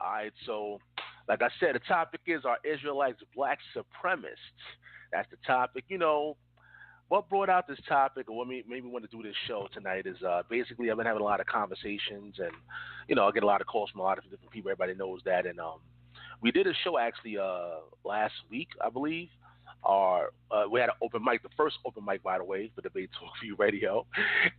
All right, so like I said, the topic is, are Israelites black supremacists? That's the topic. What brought out this topic, or what made me want to do this show tonight is basically I've been having a lot of conversations, and I get a lot of calls from a lot of different people. Everybody knows that, and we did a show actually last week, I believe. We had an open mic, the first open mic, by the way, for Debate Talk View Radio,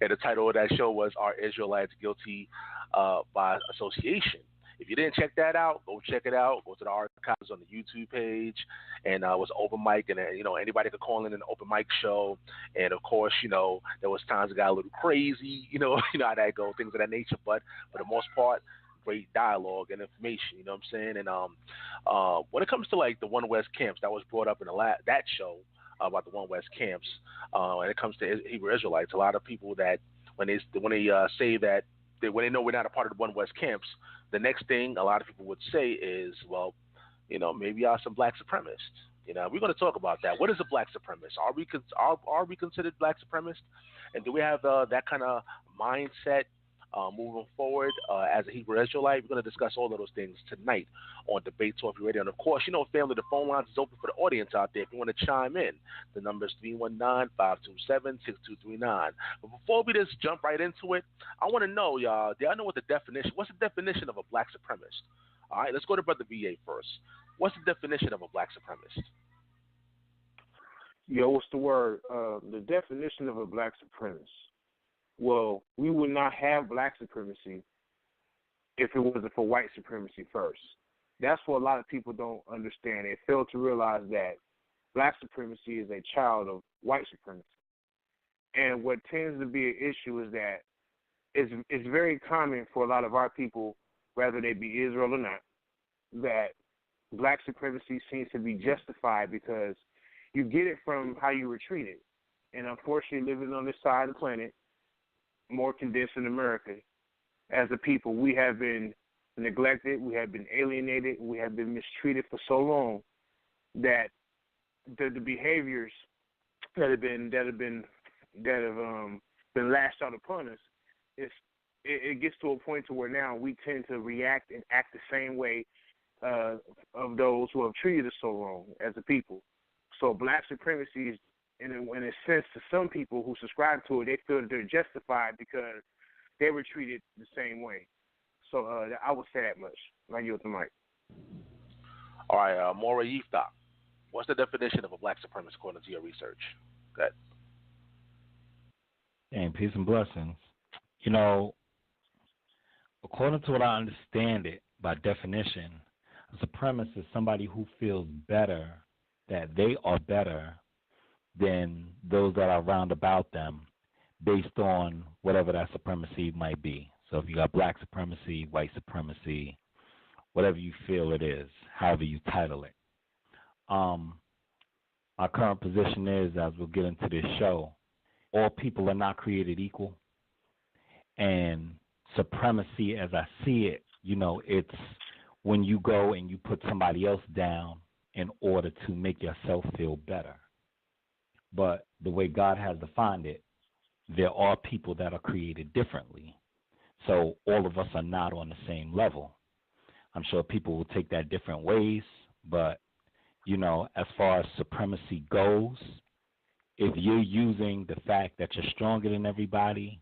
and the title of that show was "Are Israelites Guilty by Association?" If you didn't check that out, go check it out. Go to the archives on the YouTube page, and it was open mic, and anybody could call in an open mic show. And of course, there was times it got a little crazy, you know how that go, things of that nature. But for the most part, great dialogue and information. You know what I'm saying? And when it comes to like the One West camps, that was brought up in that show about the One West camps. When it comes to Hebrew Israelites, a lot of people that when they say that when they know we're not a part of the One West camps, the next thing a lot of people would say is, well, maybe y'all some black supremacists. We're going to talk about that. What is a black supremacist? Are we considered black supremacists? And do we have that kind of mindset moving forward as a Hebrew Israelite? We're going to discuss all of those things tonight on Debate Talk Radio. And of course, family, the phone lines is open for the audience out there if you want to chime in. The number is 319-527-6239. But before we just jump right into it, I want to know, y'all, do y'all know what's the definition of a black supremacist? All right, let's go to Brother B.A. first. What's the definition of a black supremacist? Yo, what's the word? The definition of a black supremacist. Well, we would not have black supremacy if it wasn't for white supremacy first. That's what a lot of people don't understand. They fail to realize that black supremacy is a child of white supremacy. And what tends to be an issue is that it's very common for a lot of our people, whether they be Israel or not, that black supremacy seems to be justified because you get it from how you were treated. And unfortunately, living on this side of the planet, more condensed in America, as a people, we have been neglected, we have been alienated, we have been mistreated for so long that the behaviors that have been lashed out upon us, it gets to a point to where now we tend to react and act the same way of those who have treated us so long as a people. So black supremacy is, in a sense, to some people who subscribe to it, they feel that they're justified because they were treated the same way. So I would say that much. I yield the mic. All right, Moreh Yeftahk, what's the definition of a black supremacist according to your research? Good. And peace and blessings. According to what I understand it, by definition, a supremacist is somebody who feels better, that they are better than those that are round about them based on whatever that supremacy might be. So if you got black supremacy, white supremacy, whatever you feel it is, however you title it. My current position is, as we'll get into this show, all people are not created equal. And supremacy, as I see it, it's when you go and you put somebody else down in order to make yourself feel better. But the way God has defined it, there are people that are created differently. So all of us are not on the same level. I'm sure people will take that different ways, but, as far as supremacy goes, if you're using the fact that you're stronger than everybody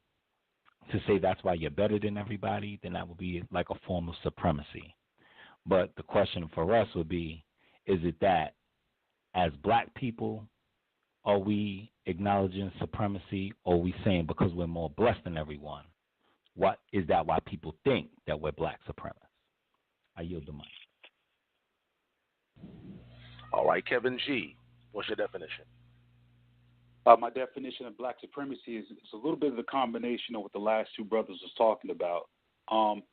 to say that's why you're better than everybody, then that would be like a form of supremacy. But the question for us would be, is it that as black people, are we acknowledging supremacy, or are we saying because we're more blessed than everyone? What is that why people think that we're black supremacists? I yield the mic. All right, Kevin G., what's your definition? My definition of black supremacy is it's a little bit of the combination of what the last two brothers was talking about.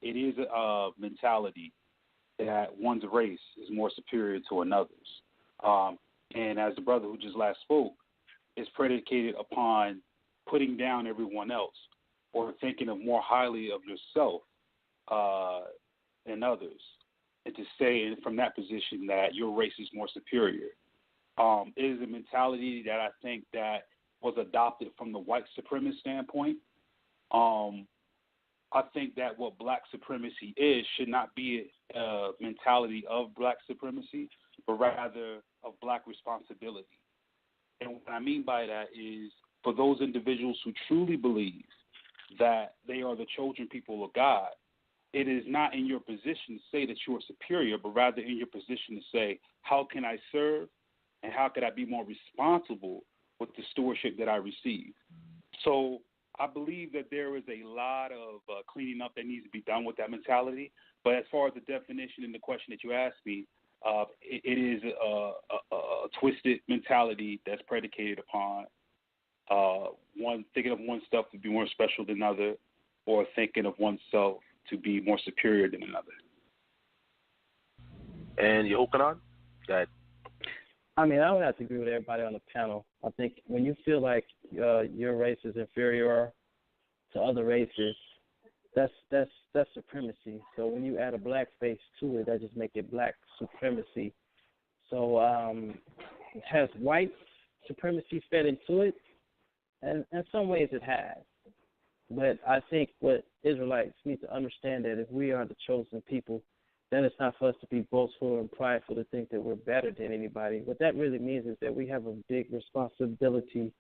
It is a mentality that one's race is more superior to another's. And as the brother who just last spoke, it's predicated upon putting down everyone else or thinking of more highly of yourself than others, and to say from that position that your race is more superior. It is a mentality that I think that was adopted from the white supremacist standpoint. I think that what black supremacy is should not be a mentality of black supremacy, but rather of black responsibility. And what I mean by that is for those individuals who truly believe that they are the chosen people of God, it is not in your position to say that you are superior, but rather in your position to say, how can I serve and how could I be more responsible with the stewardship that I receive? So I believe that there is a lot of cleaning up that needs to be done with that mentality. But as far as the definition and the question that you asked me, it is a twisted mentality that's predicated upon one thinking of oneself to be more special than another, or thinking of oneself to be more superior than another. And Yahucanan? Go ahead. I mean, I would have to agree with everybody on the panel. I think when you feel like your race is inferior to other races, that's supremacy. So when you add a black face to it, that just makes it black supremacy. So has white supremacy fed into it? And in some ways it has. But I think what Israelites need to understand that if we are the chosen people, then it's not for us to be boastful and prideful to think that we're better than anybody. What that really means is that we have a big responsibility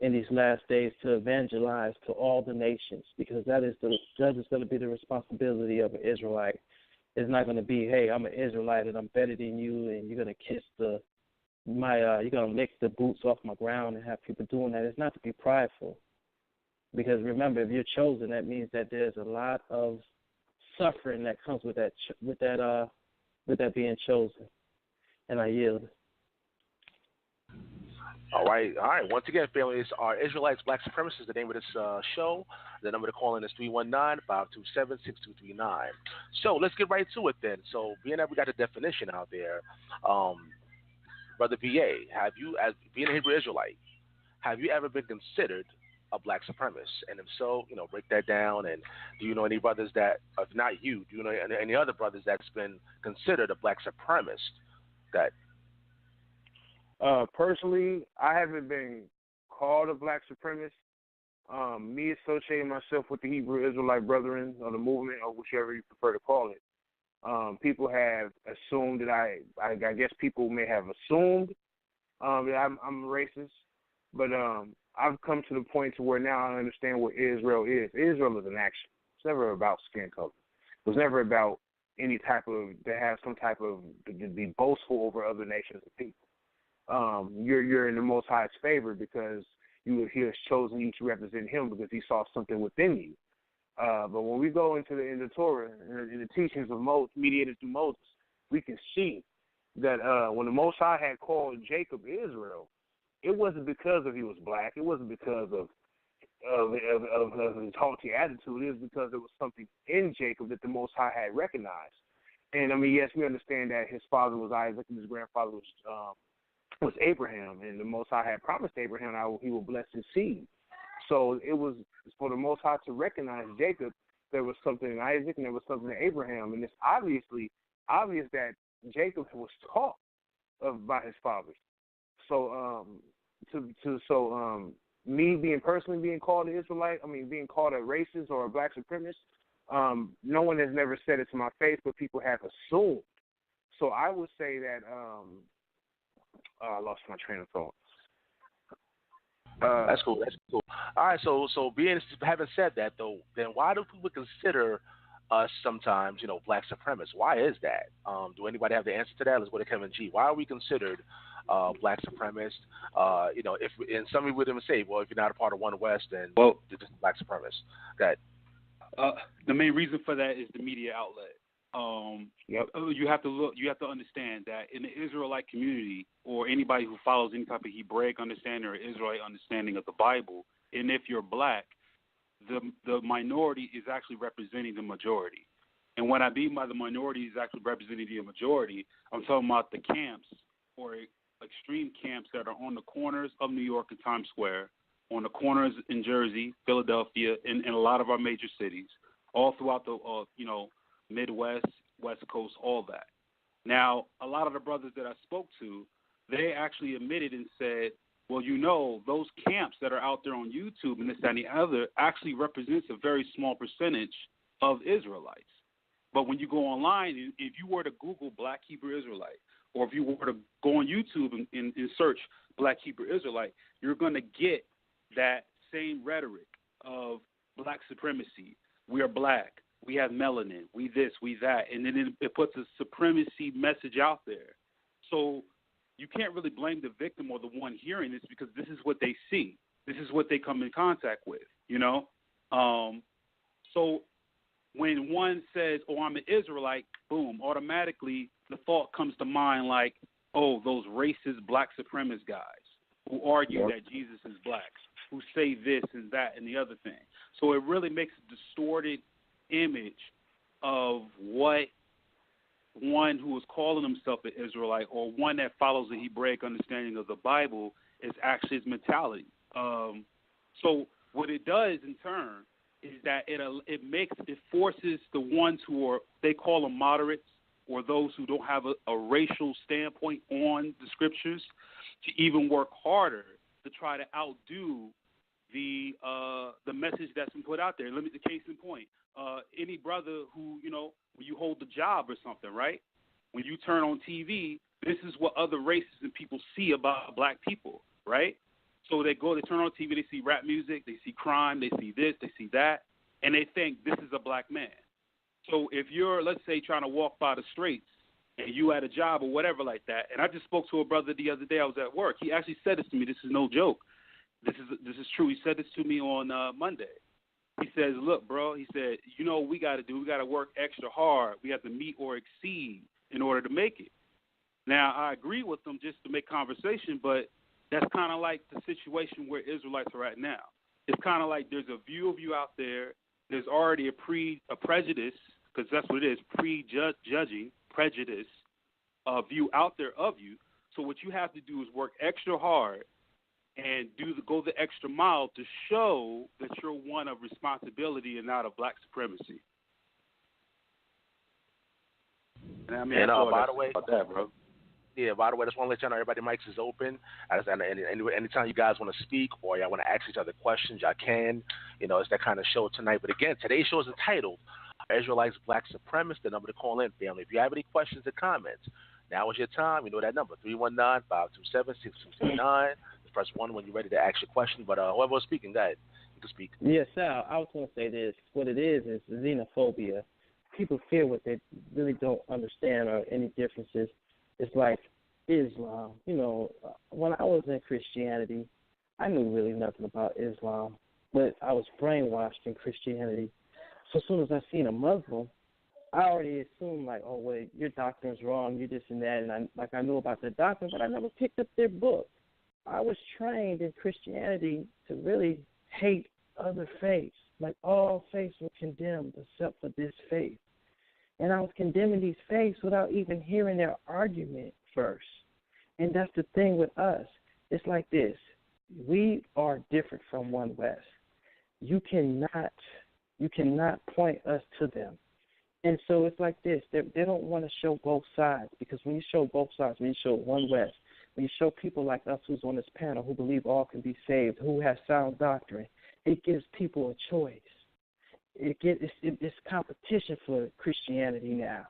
in these last days to evangelize to all the nations, because that is going to be the responsibility of an Israelite. It's not going to be, hey, I'm an Israelite and I'm better than you, and you're going to kiss you're going to lick the boots off my ground and have people doing that. It's not to be prideful. Because remember, if you're chosen, that means that there's a lot of suffering that comes with that being chosen. And I yield. All right. Once again, families, our Israelites Black Supremacists is the name of this show. The number to call in is 319-527-6239. So let's get right to it then. So being that we got the definition out there, Brother B.A., have you, as being a Hebrew Israelite, have you ever been considered a black supremacist? And if so, break that down. And do you know any brothers that, if not you, do you know any other brothers that's been considered a black supremacist? That personally, I haven't been called a black supremacist. Me associating myself with the Hebrew Israelite Brethren or the movement, or whichever you prefer to call it, people have assumed that I guess people may have assumed that I'm racist, but I've come to the point to where now I understand what Israel is. Israel is an action. It's never about skin color. It was never about any type of, to have some type of, to be boastful over other nations of people. You're in the Most High's favor because He has chosen you to represent Him because He saw something within you. But when we go into the Torah, in the teachings of Moses, mediated through Moses, we can see that when the Most High had called Jacob Israel, it wasn't because he was black. It wasn't because of his haughty attitude. It was because there was something in Jacob that the Most High had recognized. And I mean, yes, we understand that his father was Isaac and his grandfather was Abraham, and the Most High had promised Abraham he will bless his seed. So it was for the Most High to recognize Jacob. There was something in Isaac and there was something in Abraham, and it's obvious that Jacob was taught by his fathers. So me personally being called an Israelite, being called a racist or a black supremacist, no one has never said it to my face, but people have assumed. So I would say that I lost my train of thought. That's cool. All right. So having said that though, then why do people consider us sometimes, black supremacists? Why is that? Do anybody have the answer to that? Let's go to Kevin G. Why are we considered black supremacists? If and some people would even say, well, if you're not a part of One West, then you're just black supremacist. That the main reason for that is the media outlet. Yep. You have to understand that in the Israelite community, or anybody who follows any type of Hebraic understanding or Israelite understanding of the Bible, and if you're black, the minority is actually representing the majority. And what I mean by the minority is actually representing the majority, I'm talking about the camps or extreme camps that are on the corners of New York and Times Square, on the corners in Jersey, Philadelphia, and a lot of our major cities, all throughout the Midwest, West Coast, all that. Now, a lot of the brothers that I spoke to, they actually admitted and said, well, those camps that are out there on YouTube and this, that, and the other actually represents a very small percentage of Israelites. But when you go online, if you were to Google Black Hebrew Israelite, or if you were to go on YouTube and search Black Hebrew Israelite, you're going to get that same rhetoric of black supremacy. We are black. We have melanin. We this, we that. And then it puts a supremacy message out there. So you can't really blame the victim or the one hearing this, because this is what they see. This is what they come in contact with, you know? So when one says, oh, I'm an Israelite, boom, automatically the thought comes to mind like, oh, those racist black supremacist guys who argue that Jesus is black, who say this and that and the other thing. So it really makes a distorted image of what one who is calling himself an Israelite, or one that follows the Hebraic understanding of the Bible, is actually his mentality. So what it does in turn is that it forces the ones who are, they call them moderates, or those who don't have a racial standpoint on the scriptures, to even work harder to try to outdo the message that's been put out there. Let me, the case in point, any brother who, you know, when you hold the job or something, right? When you turn on TV, this is what other races and people see about black people, right? So they turn on TV, they see rap music, they see crime, they see this, they see that, and they think this is a black man. So if you're, let's say, trying to walk by the streets and you at a job or whatever like that, and I just spoke to a brother the other day, I was at work. He actually said this to me. This is no joke. This is true. He said this to me on Monday. He says, look, bro, he said, you know what we got to do? We got to work extra hard. We have to meet or exceed in order to make it. Now, I agree with them just to make conversation, but that's kind of like the situation where Israelites are at now. It's kind of like there's a view of you out there. There's already a prejudice, because that's what it is, prejudging, prejudice, view out there of you. So what you have to do is work extra hard and go the extra mile to show that you're one of responsibility and not of black supremacy. And I mean, by the way, about that, bro. Yeah, by the way, just want to let you know everybody's mics is open. Anytime you guys want to speak or y'all want to ask each other questions, y'all can. You know, it's that kind of show tonight. But again, today's show is entitled Israelites, Black Supremacists, the number to call in, family. If you have any questions or comments, now is your time. You know that number, 319-527-6269. Press 1 when you're ready to ask your question. But whoever was speaking, go ahead. You can speak. Yes, Sal, I was going to say this. What it is xenophobia. People fear what they really don't understand or any differences. It's like Islam. You know, when I was in Christianity, I knew really nothing about Islam, but I was brainwashed in Christianity. So as soon as I seen a Muslim, I already assumed, like, oh, wait, your doctrine's wrong, you this and that, and I knew about their doctrine, but I never picked up their book. I was trained in Christianity to really hate other faiths. Like, all faiths were condemned except for this faith. And I was condemning these faiths without even hearing their argument first. And that's the thing with us. It's like this. We are different from One West. You cannot point us to them. And so it's like this. They don't want to show both sides, because when you show both sides, when you show One West, when you show people like us who's on this panel who believe all can be saved, who have sound doctrine, it gives people a choice. It's competition for Christianity now.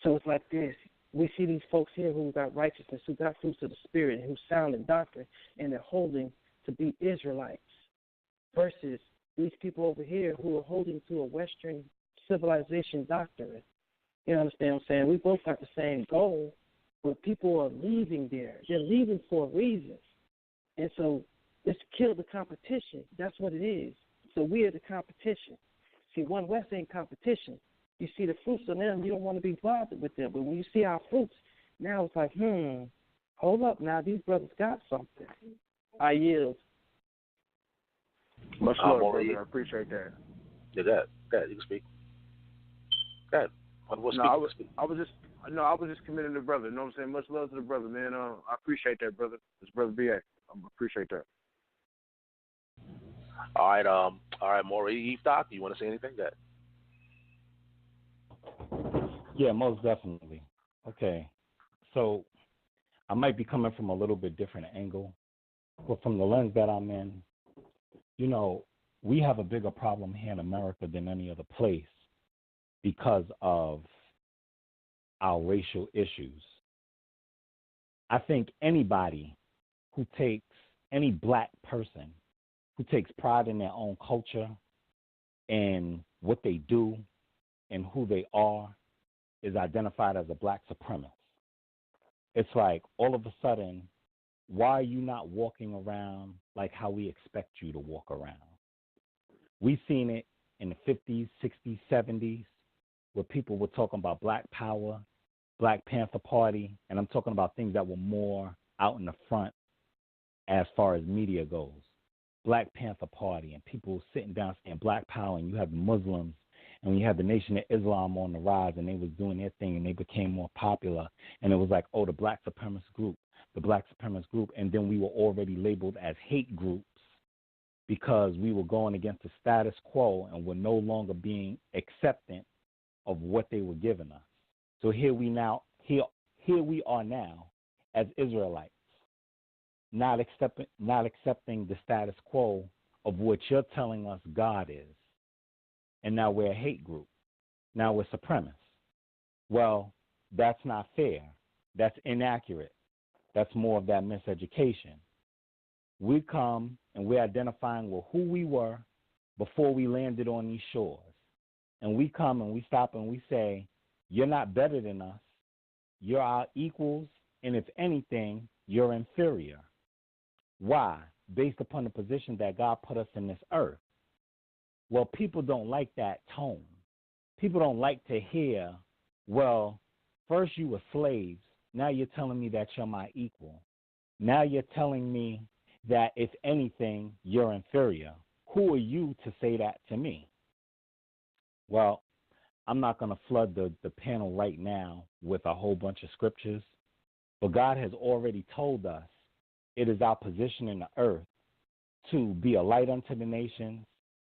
So it's like this. We see these folks here who got righteousness, who got fruits of the Spirit, and who sound in doctrine, and they're holding to be Israelites, versus these people over here who are holding to a Western civilization doctrine. You understand what I'm saying? We both got the same goal, but people are leaving there. They're leaving for a reason. And so it's kill the competition. That's what it is. So we are the competition. See, One West ain't competition. You see the fruits of them, you don't want to be bothered with them. But when you see our fruits, now it's like, hold up now, these brothers got something. I yield. Much love, brother. I appreciate that. Yeah, go ahead. You can speak. Go ahead. I was just committing to the brother. You know what I'm saying? Much love to the brother, man. I appreciate that, brother. It's Bro.B.A. I appreciate that. All right, Moreh Yeftahk, you want to say anything? Go ahead. Yeah, most definitely. Okay, so I might be coming from a little bit different angle, but from the lens that I'm in, you know, we have a bigger problem here in America than any other place. because of our racial issues. I think any black person who takes pride in their own culture and what they do and who they are is identified as a black supremacist. It's like all of a sudden, why are you not walking around like how we expect you to walk around? We've seen it in the 50s, 60s, 70s, where people were talking about Black Power, Black Panther Party, and I'm talking about things that were more out in the front as far as media goes. Black Panther Party, and people sitting down saying Black Power, and you have Muslims, and when you have the Nation of Islam on the rise, and they was doing their thing, and they became more popular, and it was like, oh, the Black Supremacist group, and then we were already labeled as hate groups because we were going against the status quo and were no longer being acceptant of what they were giving us. So here we are now as Israelites, not accepting the status quo of what you're telling us God is. And now we're a hate group. Now we're supremacists. Well, that's not fair. That's inaccurate. That's more of that miseducation. We come and we're identifying with who we were before we landed on these shores. And we come and we stop and we say, you're not better than us. You're our equals, and if anything, you're inferior. Why? Based upon the position that God put us in this earth. Well, people don't like that tone. People don't like to hear, well, first you were slaves. Now you're telling me that you're my equal. Now you're telling me that, if anything, you're inferior. Who are you to say that to me? Well, I'm not going to flood the panel right now with a whole bunch of scriptures, but God has already told us it is our position in the earth to be a light unto the nations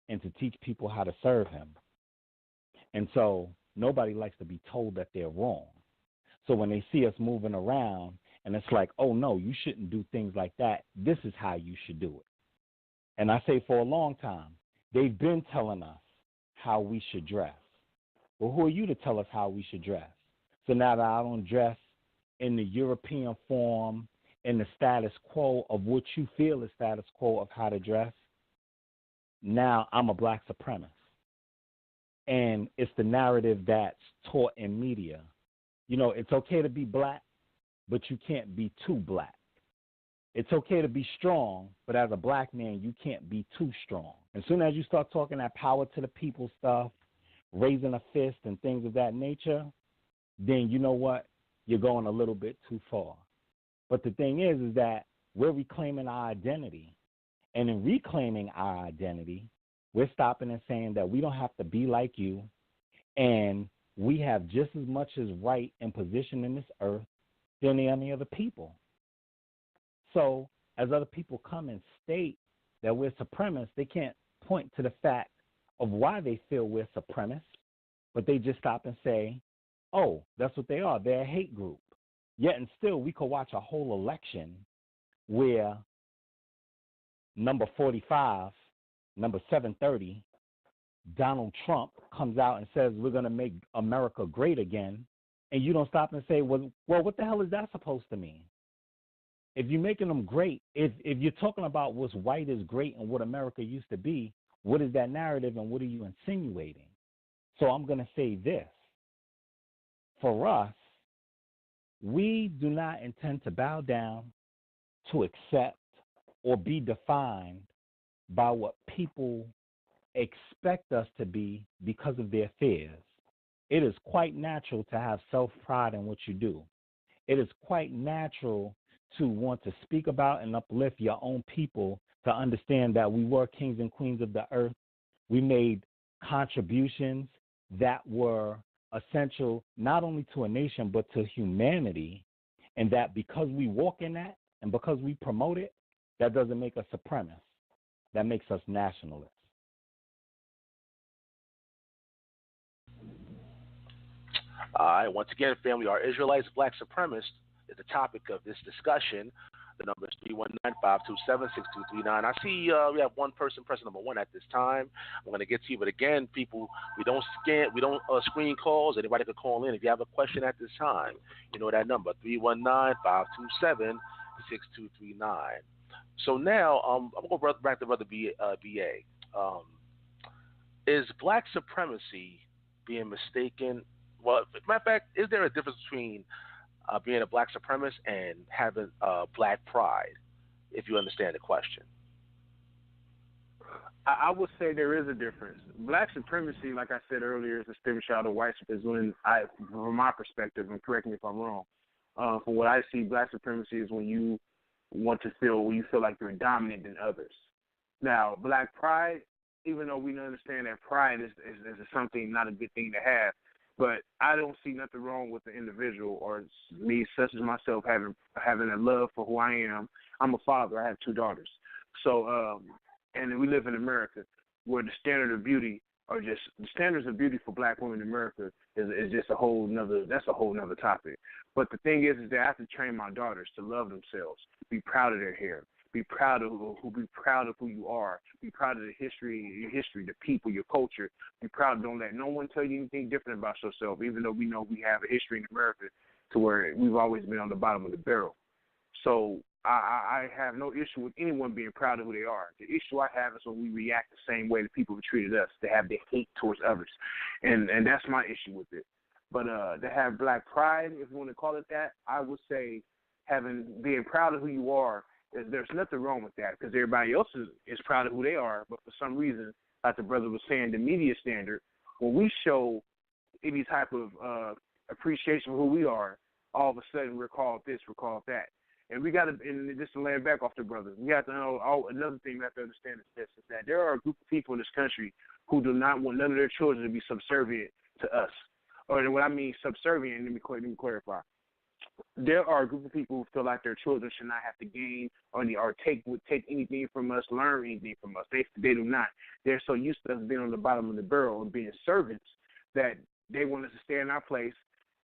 and to teach people how to serve him. And so nobody likes to be told that they're wrong. So when they see us moving around and it's like, oh, no, you shouldn't do things like that, this is how you should do it. And I say for a long time, they've been telling us how we should dress. Well, who are you to tell us how we should dress? So now that I don't dress in the European form, in the status quo of what you feel is status quo of how to dress, now I'm a black supremacist. And it's the narrative that's taught in media. You know, it's okay to be black, but you can't be too black. It's okay to be strong, but as a black man, you can't be too strong. As soon as you start talking that power to the people stuff, raising a fist and things of that nature, then you know what? You're going a little bit too far. But the thing is that we're reclaiming our identity. And in reclaiming our identity, we're stopping and saying that we don't have to be like you, and we have just as much as right and position in this earth than any other people. So as other people come and state that we're supremacists, they can't point to the fact of why they feel we're supremacists, but they just stop and say, oh, that's what they are. They're a hate group. Yet and still, we could watch a whole election where number 45, number 730, Donald Trump comes out and says we're going to make America great again, and you don't stop and say, well, what the hell is that supposed to mean? If you're making them great, if you're talking about what's white is great and what America used to be, what is that narrative and what are you insinuating? So I'm going to say this. For us, we do not intend to bow down, to accept, or be defined by what people expect us to be because of their fears. It is quite natural to have self-pride in what you do. It is quite natural to want to speak about and uplift your own people, to understand that we were kings and queens of the earth. We made contributions that were essential not only to a nation but to humanity, and that because we walk in that and because we promote it, that doesn't make us supremacists. That makes us nationalists. All right, once again, family, are Israelites black supremacists is the topic of this discussion. The number is 319-527-6239. I see we have one person pressing number 1 at this time. I'm going to get to you, but again, people, we don't screen calls. Anybody can call in if you have a question at this time. You know that number, 319-527-6239. So now, I'm going to go back to Brother B.A. Is black supremacy being mistaken? Well, matter of fact, is there a difference between being a black supremacist and having black pride, if you understand the question? I would say there is a difference. Black supremacy, like I said earlier, is a stem child of white supremacy. From my perspective, and correct me if I'm wrong, from what I see, black supremacy is when you feel like you're dominant than others. Now, black pride, even though we understand that pride is something not a good thing to have, but I don't see nothing wrong with the individual or me, such as myself, having a love for who I am. I'm a father. I have 2 daughters. So, and we live in America, where the standards of beauty for black women in America is just a whole nother topic. But the thing is that I have to train my daughters to love themselves, be proud of their hair, be proud of who you are, be proud of your history, the people, your culture. Be proud. Don't let no one tell you anything different about yourself, even though we know we have a history in America to where we've always been on the bottom of the barrel. So I have no issue with anyone being proud of who they are. The issue I have is when we react the same way that people have treated us, to have the hate towards others. And that's my issue with it. But to have black pride, if you want to call it that, I would say being proud of who you are, there's nothing wrong with that, because everybody else is proud of who they are. But for some reason, like the brother was saying, the media standard, when we show any type of appreciation for who we are, all of a sudden we're called this, we're called that. And we got to, and just to land back off the brothers, we have to know, another thing we have to understand is that there are a group of people in this country who do not want none of their children to be subservient to us. Or what I mean subservient, let me clarify. There are a group of people who feel like their children should not have to gain or take anything from us, learn anything from us. They do not. They're so used to us being on the bottom of the barrel and being servants that they want us to stay in our place.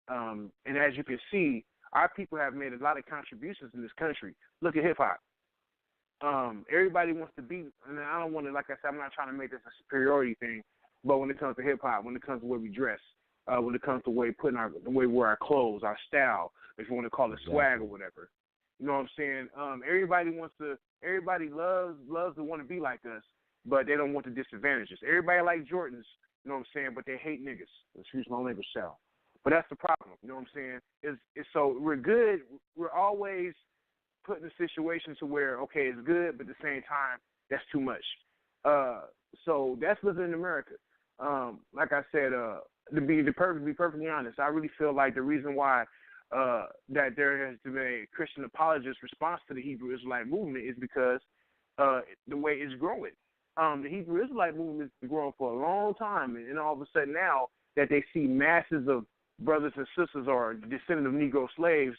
And as you can see, our people have made a lot of contributions in this country. Look at hip hop. Everybody wants to be, and I don't want to, like I said, I'm not trying to make this a superiority thing, but when it comes to hip hop, when it comes to the way we dress, when it comes to the way we wear our clothes, our style, if you want to call it swag or whatever. You know what I'm saying? Everybody loves to want to be like us, but they don't want the disadvantages. Everybody like Jordans, you know what I'm saying, but they hate niggas. Excuse my language, Sal. But that's the problem, you know what I'm saying? It's so we're good. We're always put in a situation to where, okay, it's good, but at the same time, that's too much. So that's living in America. Like I said, to be perfectly honest, I really feel like the reason why that there has been a Christian apologist response to the Hebrew Israelite movement is because the way it's growing. The Hebrew Israelite movement has been growing for a long time, and all of a sudden now that they see masses of brothers and sisters or descendants of Negro slaves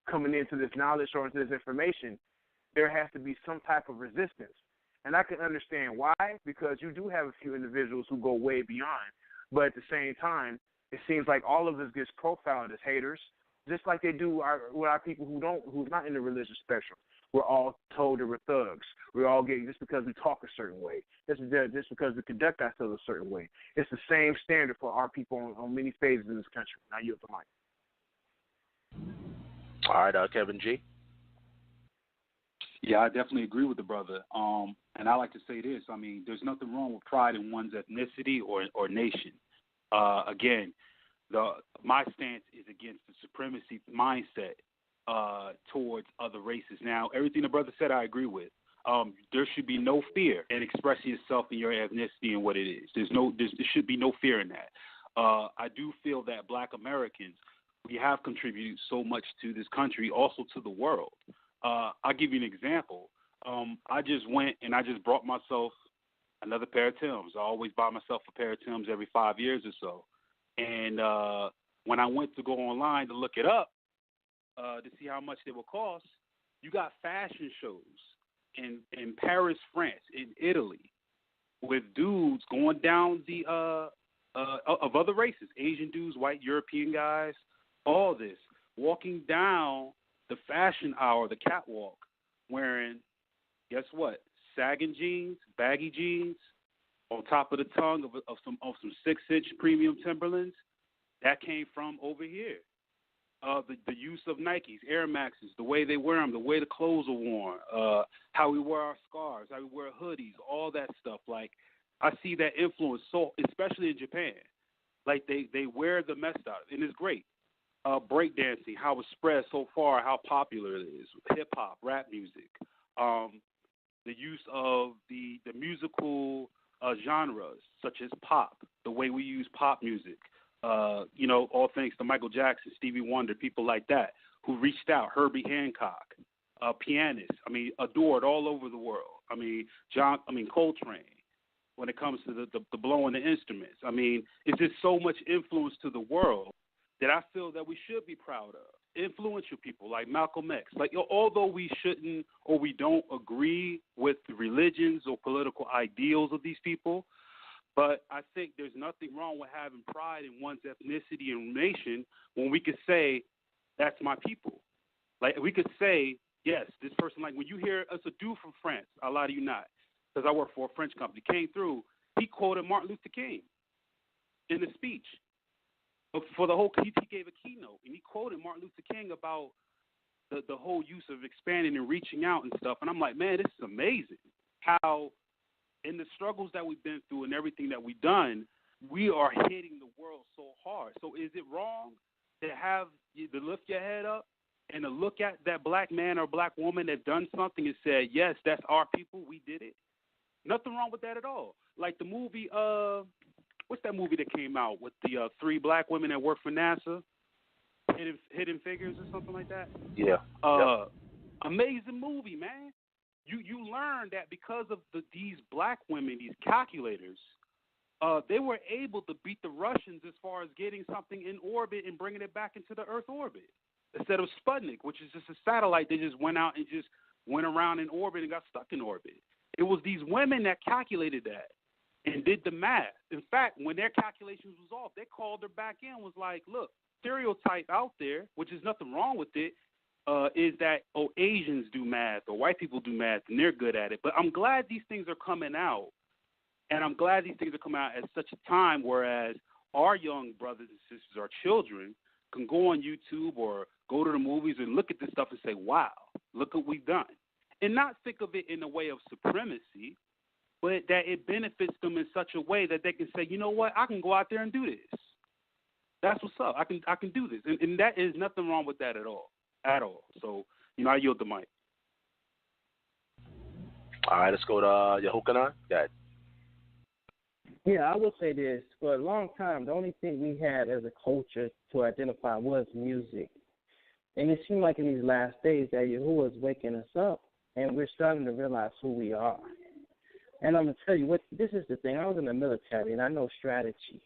coming into this knowledge or into this information, there has to be some type of resistance. And I can understand why, because you do have a few individuals who go way beyond. But at the same time, it seems like all of us gets profiled as haters, just like they do with our people who's not in the religious spectrum. We're all told that we're thugs. We're all getting just because we talk a certain way, just because we conduct ourselves a certain way. It's the same standard for our people on many phases in this country. Now you have the mic. All right, Kevin G. Yeah, I definitely agree with the brother. And I like to say this. I mean, there's nothing wrong with pride in one's ethnicity or nation. Again, my stance is against the supremacy mindset towards other races. Now, everything the brother said, I agree with. There should be no fear in expressing yourself in your ethnicity and what it is. There should be no fear in that. I do feel that Black Americans, we have contributed so much to this country, also to the world. I'll give you an example. I just went and I just brought myself another pair of Timbs. I always buy myself a pair of Timbs every 5 years or so. And when I went to go online to look it up to see how much they would cost, you got fashion shows in Paris, France, in Italy, with dudes going down the of other races, Asian dudes, white European guys, all this, walking down the fashion hour, the catwalk, wearing, guess what? Sagging jeans, baggy jeans, on top of the tongue of some 6-inch premium Timberlands. That came from over here. The use of Nikes, Air Maxes, the way they wear them, the way the clothes are worn, how we wear our scarves, how we wear hoodies, all that stuff. Like, I see that influence, so especially in Japan. Like, they wear the mess out, and it's great. Breakdancing, how it's spread so far, how popular it is. Hip-hop, rap music. The use of the musical genres, such as pop, the way we use pop music. All thanks to Michael Jackson, Stevie Wonder, people like that who reached out. Herbie Hancock, pianists. Adored all over the world. Coltrane. When it comes to the blowing the instruments, it's just so much influence to the world that I feel that we should be proud of. Influential people like Malcolm X. Like, although we shouldn't or we don't agree with the religions or political ideals of these people, but I think there's nothing wrong with having pride in one's ethnicity and nation when we could say, that's my people. Like, we could say, yes, this person, like when you hear us, a dude from France, I lie to you not, because I work for a French company, came through, he quoted Martin Luther King in the speech. For the whole, he gave a keynote, and he quoted Martin Luther King about the whole use of expanding and reaching out and stuff. And I'm like, man, this is amazing how in the struggles that we've been through and everything that we've done, we are hitting the world so hard. So is it wrong to lift your head up and to look at that black man or black woman that done something and said, yes, that's our people, we did it? Nothing wrong with that at all. Like the movie, what's that movie that came out with the 3 black women that work for NASA? Hidden Figures or something like that? Yeah. Amazing movie, man. You learn that because of these black women, these calculators, they were able to beat the Russians as far as getting something in orbit and bringing it back into the Earth orbit. Instead of Sputnik, which is just a satellite that just went out and just went around in orbit and got stuck in orbit. It was these women that calculated that and did the math. In fact, when their calculations was off, they called her back in and was like, look, stereotype out there, which is nothing wrong with it, is that, Asians do math or white people do math and they're good at it. But I'm glad these things are coming out, and I'm glad these things are coming out at such a time whereas our young brothers and sisters, our children, can go on YouTube or go to the movies and look at this stuff and say, wow, look what we've done. And not think of it in a way of supremacy, but that it benefits them in such a way that they can say, you know what, I can go out there and do this. That's what's up. I can do this. And that is nothing wrong with that at all. So, I yield the mic. All right, let's go to Yahucanan. Go ahead. Yeah, I will say this. For a long time, the only thing we had as a culture to identify was music. And it seemed like in these last days that Yahuwah is waking us up, and we're starting to realize who we are. And I'm going to tell you, this is the thing. I was in the military, and I know strategy.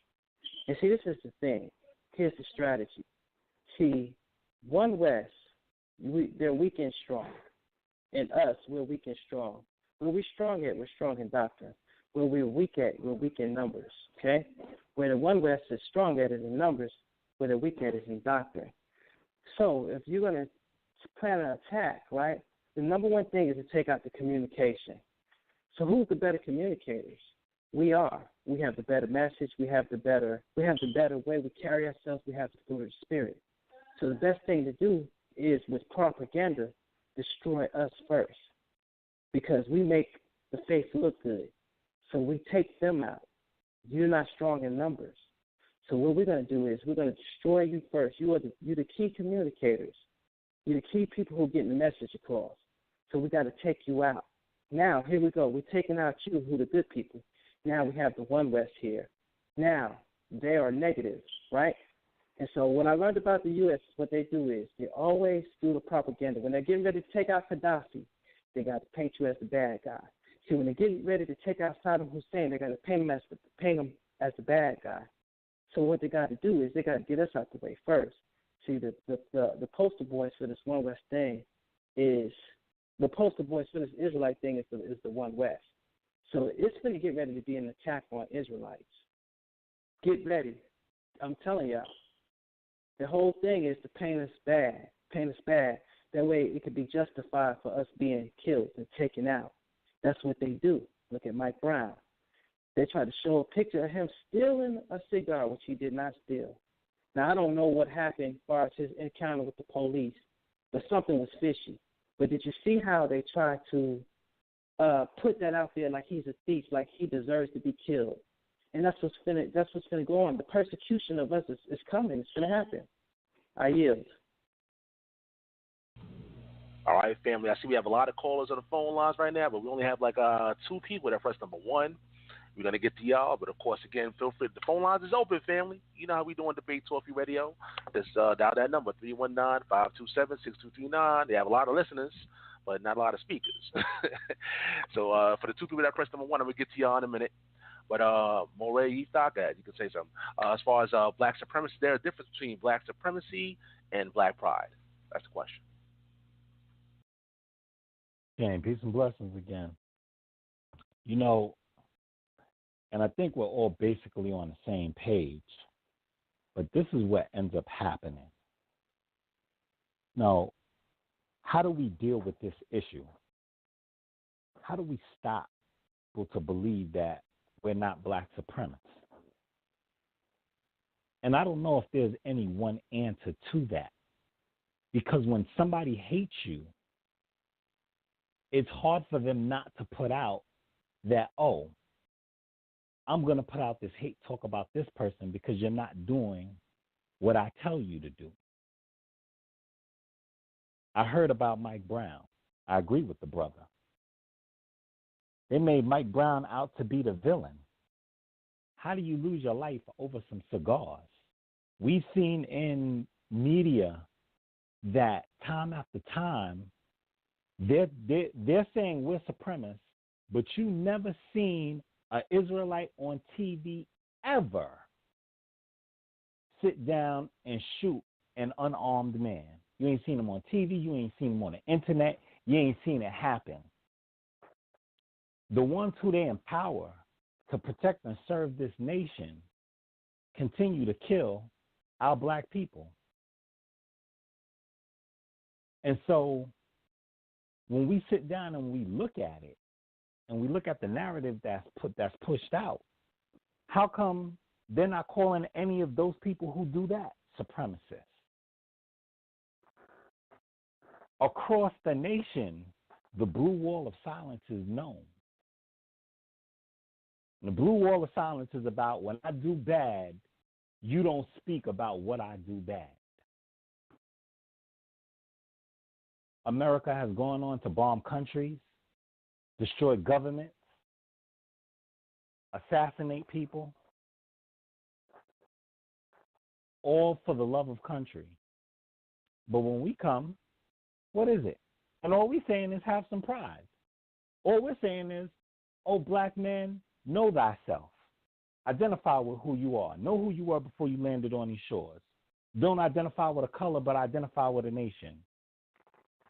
And see, this is the thing. Here's the strategy. See, One West, they're weak and strong. And us, we're weak and strong. Where we're strong at, we're strong in doctrine. Where we're weak at, we're weak in numbers, okay? Where the One West is strong at is in numbers, where they're weak at is in doctrine. So if you're going to plan an attack, right, the number one thing is to take out the communication. So who's the better communicators? We are. We have the better message. We have the better way we carry ourselves. We have the fruit of the Spirit. So the best thing to do is, with propaganda, destroy us first, because we make the faith look good. So we take them out. You're not strong in numbers. So what we're going to do is we're going to destroy you first. You're the key communicators. You're the key people who are getting the message across. So we got to take you out. Now, here we go. We're taking out you, who are the good people. Now we have the One West here. Now, they are negatives, right? And so what I learned about the U.S., what they do is they always do the propaganda. When they're getting ready to take out Gaddafi, they got to paint you as the bad guy. See, when they're getting ready to take out Saddam Hussein, they're going to paint him as the bad guy. So what they got to do is they got to get us out the way first. See, the poster boys for this One West thing is the poster boys for this Israelite thing is the One West. So it's going to get ready to be an attack on Israelites. Get ready. I'm telling y'all. The whole thing is to paint us bad. That way it could be justified for us being killed and taken out. That's what they do. Look at Mike Brown. They try to show a picture of him stealing a cigar, which he did not steal. Now, I don't know what happened as far as his encounter with the police, but something was fishy. But did you see how they tried to put that out there like he's a thief, like he deserves to be killed? And that's what's gonna go on. The persecution of us is coming. It's gonna happen. I yield. All right, family. I see we have a lot of callers on the phone lines right now, but we only have like 2 people that press number 1. We're going to get to y'all, but of course, again, feel free. The phone lines is open, family. You know how we doing Debate Talkie Radio. Just dial that number, 319-527-6239. They have a lot of listeners, but not a lot of speakers. So for the 2 people that press number 1, I'm going to get to y'all in a minute. But Moreh Yeftahk, you can say something. As far as black supremacy, there's a difference between black supremacy and black pride. That's the question. Okay, peace and blessings again. You know, and I think we're all basically on the same page, but this is what ends up happening. Now, how do we deal with this issue? How do we stop people to believe that we're not black supremacists? And I don't know if there's any one answer to that, because when somebody hates you, it's hard for them not to put out that, oh, I'm going to put out this hate talk about this person because you're not doing what I tell you to do. I heard about Mike Brown. I agree with the brother. They made Mike Brown out to be the villain. How do you lose your life over some cigars? We've seen in media that time after time, they're saying we're supremacists, but you never seen an Israelite on TV ever sit down and shoot an unarmed man. You ain't seen him on TV. You ain't seen him on the internet. You ain't seen it happen. The ones who they empower to protect and serve this nation continue to kill our black people. And so when we sit down and we look at it, and we look at the narrative that's pushed out, how come they're not calling any of those people who do that supremacists? Across the nation, the blue wall of silence is known. And the blue wall of silence is about when I do bad, you don't speak about what I do bad. America has gone on to bomb countries, destroy governments, assassinate people, all for the love of country. But when we come, what is it? And all we're saying is have some pride. All we're saying is, oh, black man, know thyself. Identify with who you are. Know who you were before you landed on these shores. Don't identify with a color, but identify with a nation.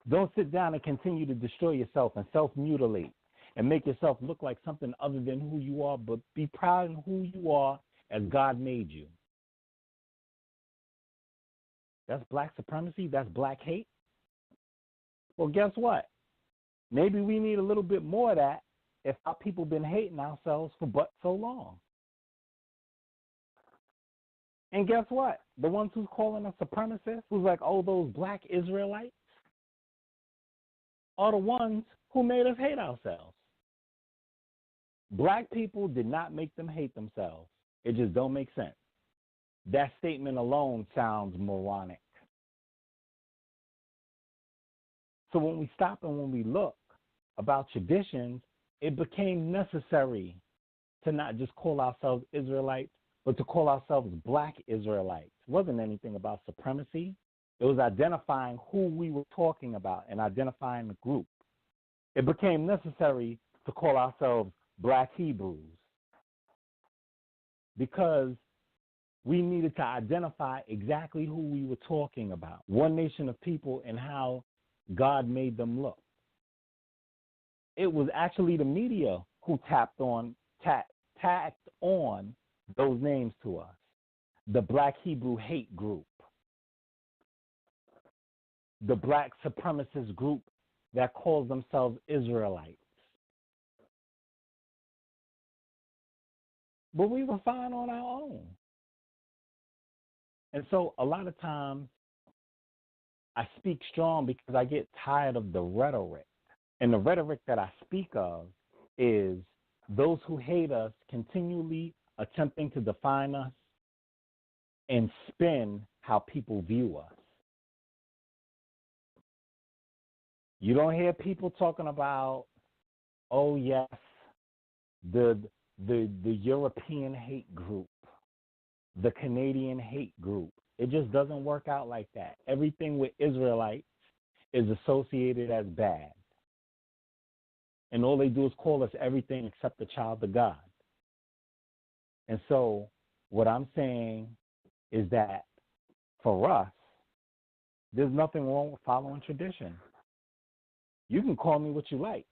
Don't sit down and continue to destroy yourself and self-mutilate and make yourself look like something other than who you are, but be proud of who you are as God made you. That's black supremacy? That's black hate? Well, guess what? Maybe we need a little bit more of that if our people been hating ourselves for but so long. And guess what? The ones who's calling us supremacists, who's like, oh, those black Israelites, are the ones who made us hate ourselves. Black people did not make them hate themselves. It just don't make sense. That statement alone sounds moronic. So when we stop and when we look about traditions, it became necessary to not just call ourselves Israelites, but to call ourselves black Israelites. It wasn't anything about supremacy. It was identifying who we were talking about and identifying the group. It became necessary to call ourselves black Hebrews because we needed to identify exactly who we were talking about. One nation of people and how God made them look. It was actually the media who tacked on those names to us. The Black Hebrew Hate Group. the black supremacist group that calls themselves Israelites. But we were fine on our own. And so a lot of times I speak strong because I get tired of the rhetoric. And the rhetoric that I speak of is those who hate us continually attempting to define us and spin how people view us. You don't hear people talking about, oh yes, the European hate group, the Canadian hate group. It just doesn't work out like that. Everything with Israelites is associated as bad. And all they do is call us everything except the child of God. And so what I'm saying is that for us, there's nothing wrong with following tradition. You can call me what you like.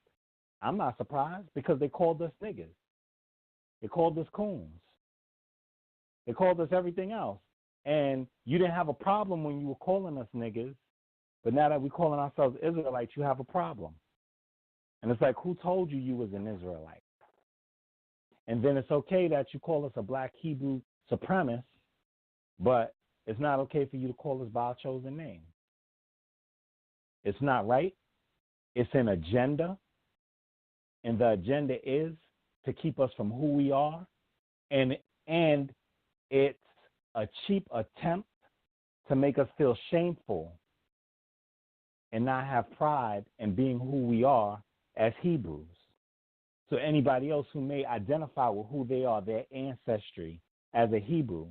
I'm not surprised because they called us niggas. They called us coons. They called us everything else. And you didn't have a problem when you were calling us niggas, but now that we're calling ourselves Israelites, you have a problem. And it's like, who told you you was an Israelite? And then it's okay that you call us a black Hebrew supremacist, but it's not okay for you to call us by our chosen name. It's not right. It's an agenda, and the agenda is to keep us from who we are, and it's a cheap attempt to make us feel shameful and not have pride in being who we are as Hebrews. So anybody else who may identify with who they are, their ancestry as a Hebrew,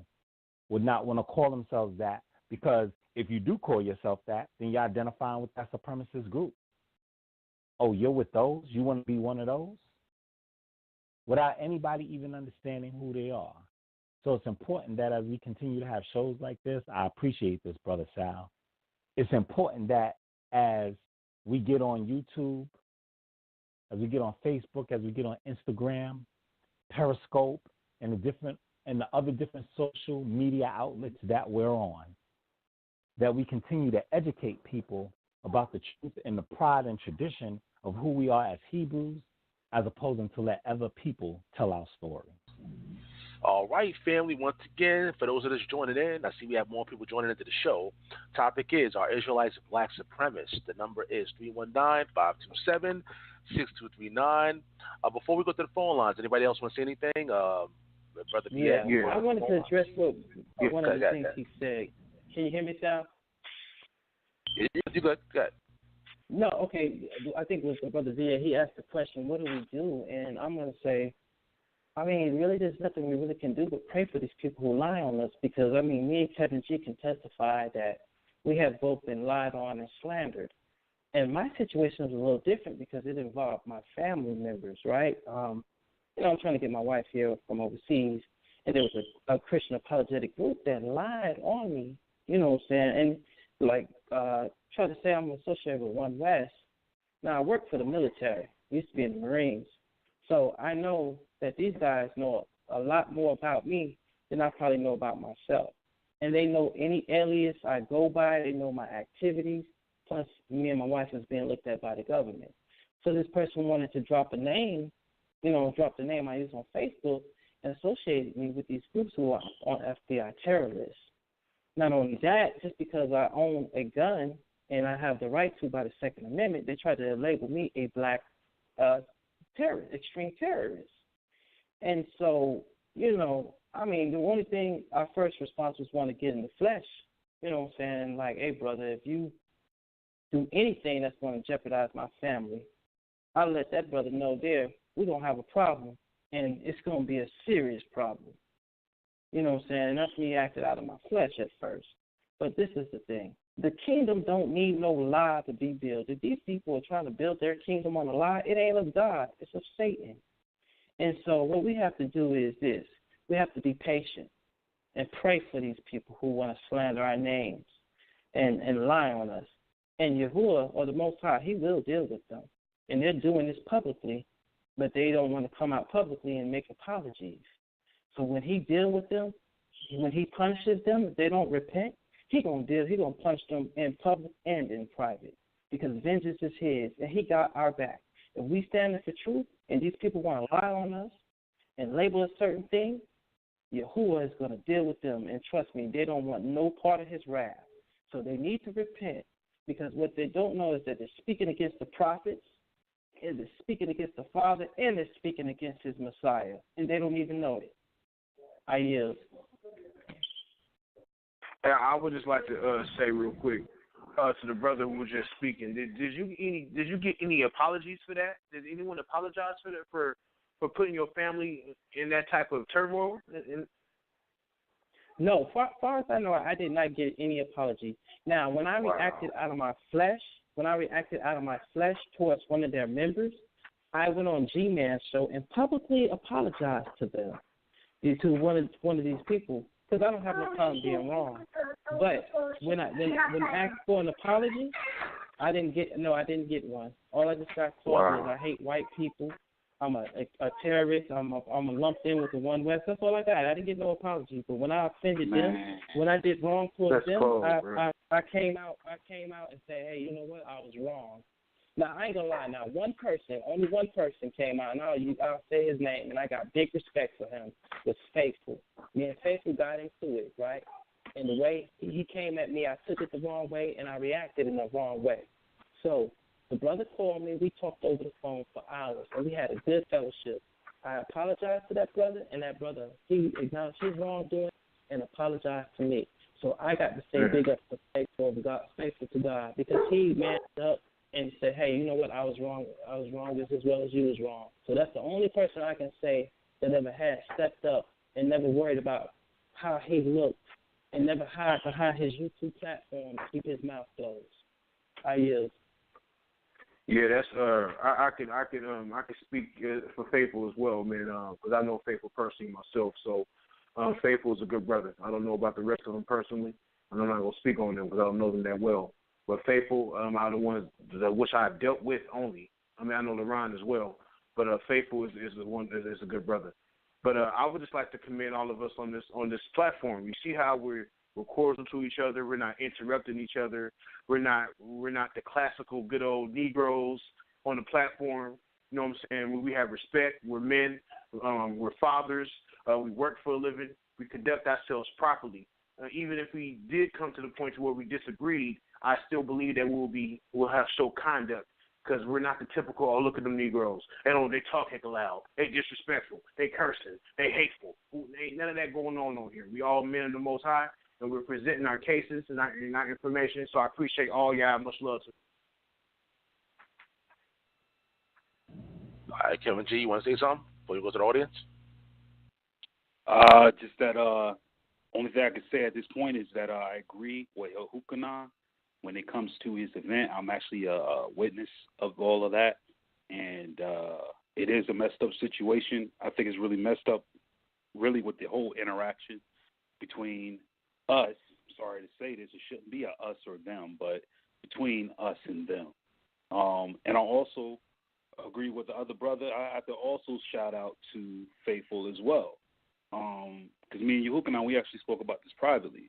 would not want to call themselves that, because if you do call yourself that, then you're identifying with that supremacist group. Oh, you're with those? You want to be one of those? Without anybody even understanding who they are. So it's important that as we continue to have shows like this, I appreciate this, Brother Sal. It's important that as we get on YouTube, as we get on Facebook, as we get on Instagram, Periscope, and the other different social media outlets that we're on, that we continue to educate people about the truth and the pride and tradition of who we are as Hebrews, as opposed to let other people tell our story. All right, family, once again, for those of us joining in, I see we have more people joining into the show. Topic is, are Israelites black supremacists? The number is 319-527-6239. Before we go to the phone lines, anybody else want to say anything? Brother Yeah, Pierre, I wanted to address one of the things he said. Can you hear me, Sal? Yeah, you good. Good. No, okay. I think it was Brother Z. He asked the question, what do we do? And I'm going to say, I mean, really, there's nothing we really can do but pray for these people who lie on us, because, I mean, me and Kevin G can testify that we have both been lied on and slandered. And my situation was a little different because it involved my family members, right? I'm trying to get my wife here from overseas, and there was a Christian apologetic group that lied on me, you know what I'm saying? And, like, try to say I'm associated with One West. Now, I work for the military. Used to be in the Marines. So I know that these guys know a lot more about me than I probably know about myself. And they know any alias I go by. They know my activities. Plus, me and my wife is being looked at by the government. So this person wanted to drop a name, drop the name I use on Facebook and associated me with these groups who are on FBI terrorists. Not only that, just because I own a gun and I have the right to by the Second Amendment, they tried to label me a black terrorist, extreme terrorist. And so, I mean, the only thing our first response was want to get in the flesh, you know what I'm saying? Like, hey, brother, if you do anything that's going to jeopardize my family, I'll let that brother know there we're going to have a problem, and it's going to be a serious problem. You know what I'm saying? And that's me acting out of my flesh at first. But this is the thing. The kingdom don't need no lie to be built. If these people are trying to build their kingdom on a lie, it ain't of God. It's of Satan. And so what we have to do is this. We have to be patient and pray for these people who want to slander our names and lie on us. And Yahuwah, or the Most High, he will deal with them. And they're doing this publicly, but they don't want to come out publicly and make apologies. So when he deals with them, when he punishes them, if they don't repent, He gonna punch them in public and in private because vengeance is his, and he got our back. If we stand for truth, and these people want to lie on us and label a certain thing, Yahuwah is gonna deal with them. And trust me, they don't want no part of his wrath. So they need to repent, because what they don't know is that they're speaking against the prophets, and they're speaking against the Father, and they're speaking against his Messiah, and they don't even know it. I yield. I would just like to say real quick to the brother who was just speaking. Did you get any apologies for that? Did anyone apologize for that, for putting your family in that type of turmoil? No, far as I know, I did not get any apology. Now, when I reacted out of my flesh towards one of their members, I went on G-Man's show and publicly apologized to them, to one of these people, because I don't have no problem being wrong. But when I asked for an apology, I didn't get one. All I just got called was I hate white people. I'm a terrorist. I'm lumped in with the One West. That's all I got. I didn't get no apology. But when I offended them, when I did wrong towards them, I came out and said, hey, you know what? I was wrong. Now, I ain't going to lie. Now, only one person came out, and I'll say his name, and I got big respect for him, was Faithful. Me and Faithful got into it, right? And the way he came at me, I took it the wrong way, and I reacted in the wrong way. So the brother called me. We talked over the phone for hours, and we had a good fellowship. I apologized to that brother, and that brother, he acknowledged his wrongdoing and apologized to me. So I got to say big up to Faithful to God, because he manned up and said, hey, you know what, I was wrong just as well as you was wrong. So that's the only person I can say that ever had stepped up and never worried about how he looked and never hid behind his YouTube platform to keep his mouth closed. I yield. Yeah, that's I can speak for Faithful as well, man, because I know Faithful personally myself. So Faithful is a good brother. I don't know about the rest of them personally, and I'm not gonna speak on them because I don't know them that well. But Faithful, out of the ones that which I've dealt with only. I mean, I know LeRon as well, but Faithful is the one that is a good brother. But I would just like to commend all of us on this platform. You see how we're cordial to each other. We're not interrupting each other. We're not the classical good old Negroes on the platform. You know what I'm saying? We have respect. We're men. We're fathers. We work for a living. We conduct ourselves properly. Even if we did come to the point where we disagreed, I still believe that we'll have show conduct, because we're not the typical, oh, look at them Negroes. They talk heck loud. They disrespectful. They cursing. They hateful. Ain't none of that going on here. We all men of the Most High, and we're presenting our cases and our information. So I appreciate all y'all. Much love to you. All right, Kevin G, you want to say something before you go to the audience? Just that only thing I can say at this point is that I agree with Yahucanan. When it comes to his event, I'm actually a witness of all of that, and it is a messed up situation. I think it's really messed up, really, with the whole interaction between us. Sorry to say this, it shouldn't be a us or them, but between us and them. And I also agree with the other brother. I have to also shout out to Faithful as well, because me and Yahucanan, we actually spoke about this privately,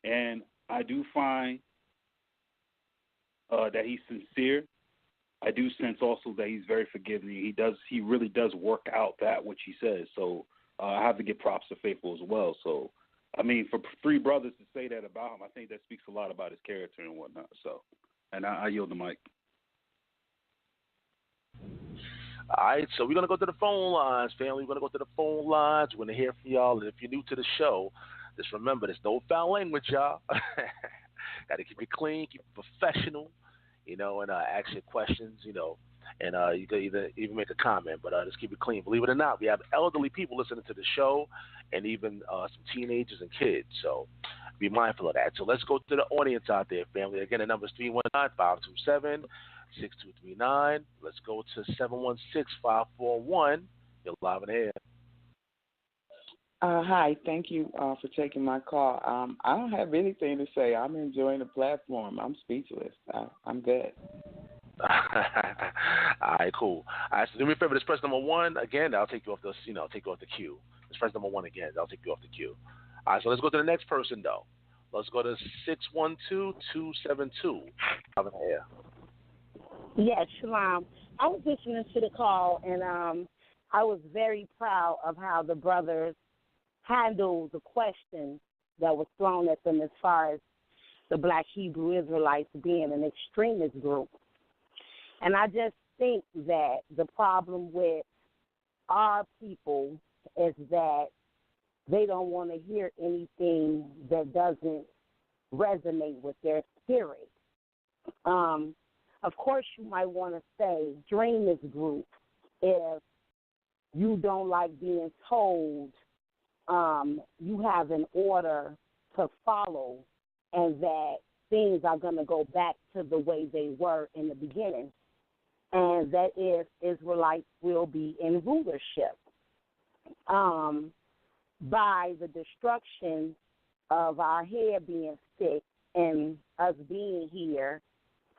and I do find that he's sincere. I do sense also that he's very forgiving. He really does work out that which he says. So I have to give props to Faithful as well. So, I mean, for three brothers to say that about him, I think that speaks a lot about his character and whatnot. So, and I yield the mic. All right, so we're going to go to the phone lines, family. We're going to go to the phone lines. We're going to hear from y'all. And if you're new to the show, just remember, there's no foul language, y'all. Got to keep it clean, keep it professional, and ask your questions, and you can even make a comment, but just keep it clean. Believe it or not, we have elderly people listening to the show, and even some teenagers and kids, so be mindful of that. So let's go to the audience out there, family. Again, the number is 319-527-6239. Let's go to 716-541. You're live in the air. Hi, thank you for taking my call. I don't have anything to say. I'm enjoying the platform. I'm speechless. I'm good. All right, cool. All right, so do me a favor. Just press number one again. I'll take you off take you off the queue. Just press number one again. I'll take you off the queue. All right, so let's go to the next person though. Let's go to 612-272. Have an air. Yes, Shalom. I was listening to the call, and I was very proud of how the brothers handled the question that was thrown at them as far as the Black Hebrew Israelites being an extremist group. And I just think that the problem with our people is that they don't want to hear anything that doesn't resonate with their spirit. Of course, you might want to say join this group if you don't like being told you have an order to follow and that things are going to go back to the way they were in the beginning, and that is Israelites will be in rulership. By the destruction of our hair being thick and us being here,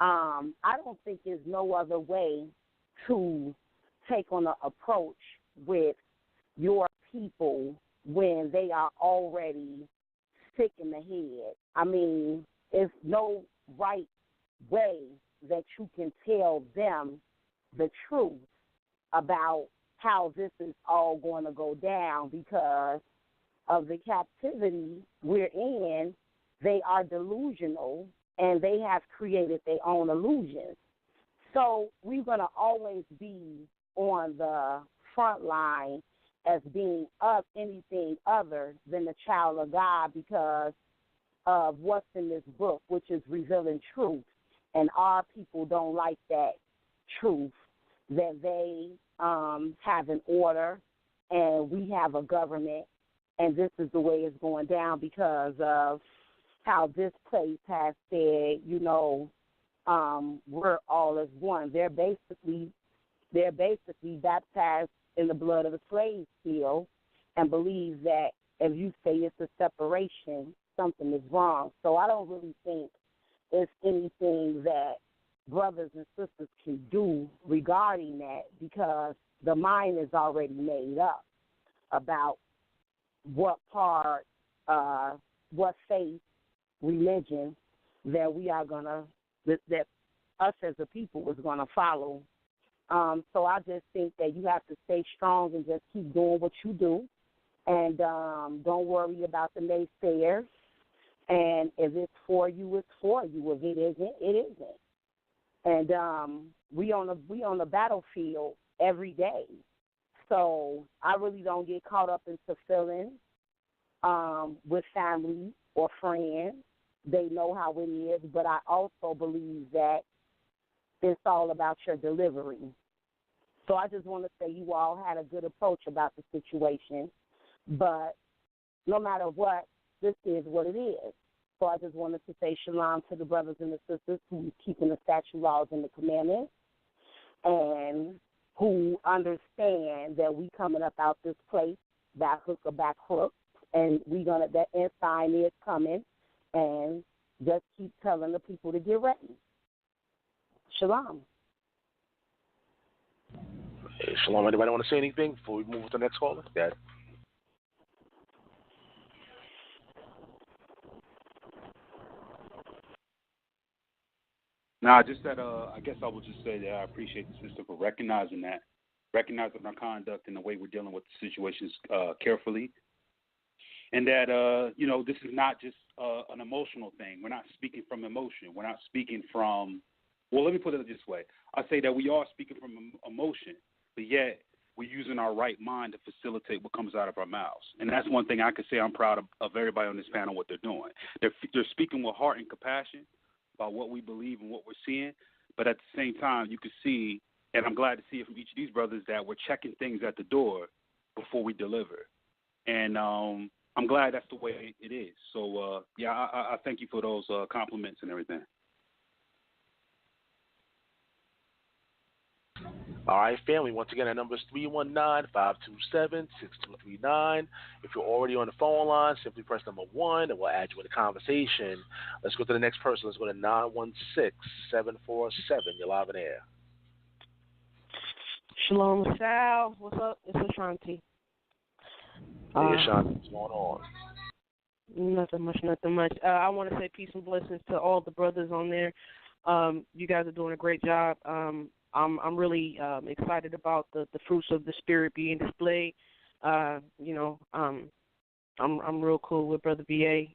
I don't think there's no other way to take on an approach with your people when they are already sick in the head. I mean, there's no right way that you can tell them the truth about how this is all going to go down because of the captivity we're in. They are delusional, and they have created their own illusions. So we're going to always be on the front line as being of anything other than the child of God because of what's in this book, which is revealing truth. And our people don't like that truth, that they have an order and we have a government, and this is the way it's going down because of how this place has said, we're all as one. They're basically baptized in the blood of the slave still and believe that if you say it's a separation, something is wrong. So I don't really think it's anything that brothers and sisters can do regarding that because the mind is already made up about what part, what faith, religion that we are that us as a people is going to follow. So I just think that you have to stay strong and just keep doing what you do, and don't worry about the naysayers. And if it's for you, it's for you. If it isn't, it isn't. And we on the battlefield every day. So I really don't get caught up into feelings with family or friends. They know how it is, but I also believe that it's all about your delivery. So I just want to say you all had a good approach about the situation, but no matter what, this is what it is. So I just wanted to say shalom to the brothers and the sisters who keeping the statute laws and the commandments and who understand that we coming up out this place, back hook or back hook, and that ensign is coming, and just keep telling the people to get ready. Shalom. Hey, shalom. Anybody want to say anything before we move to the next caller? Dad. Nah, just that. I guess I would just say that I appreciate the sister for recognizing our conduct and the way we're dealing with the situations carefully, and that this is not just an emotional thing. We're not speaking from emotion. We're not speaking from. Well, let me put it this way. I say that we are speaking from emotion, but yet we're using our right mind to facilitate what comes out of our mouths. And that's one thing I can say I'm proud of everybody on this panel, what they're doing. They're speaking with heart and compassion about what we believe and what we're seeing, but at the same time, you can see, and I'm glad to see it from each of these brothers, that we're checking things at the door before we deliver. And I'm glad that's the way it is. So, I thank you for those compliments and everything. All right, family. Once again, our number is 319-527-6239. If you're already on the phone line, simply press number 1, and we'll add you in the conversation. Let's go to the next person. Let's go to 916-747. You're live in air. Shalom, Sal. What's up? It's Ashanti. Hey, Ashanti. What's going on? Nothing much, nothing much. I want to say peace and blessings to all the brothers on there. You guys are doing a great job. I'm really excited about the fruits of the spirit being displayed. I'm real cool with Brother B.A.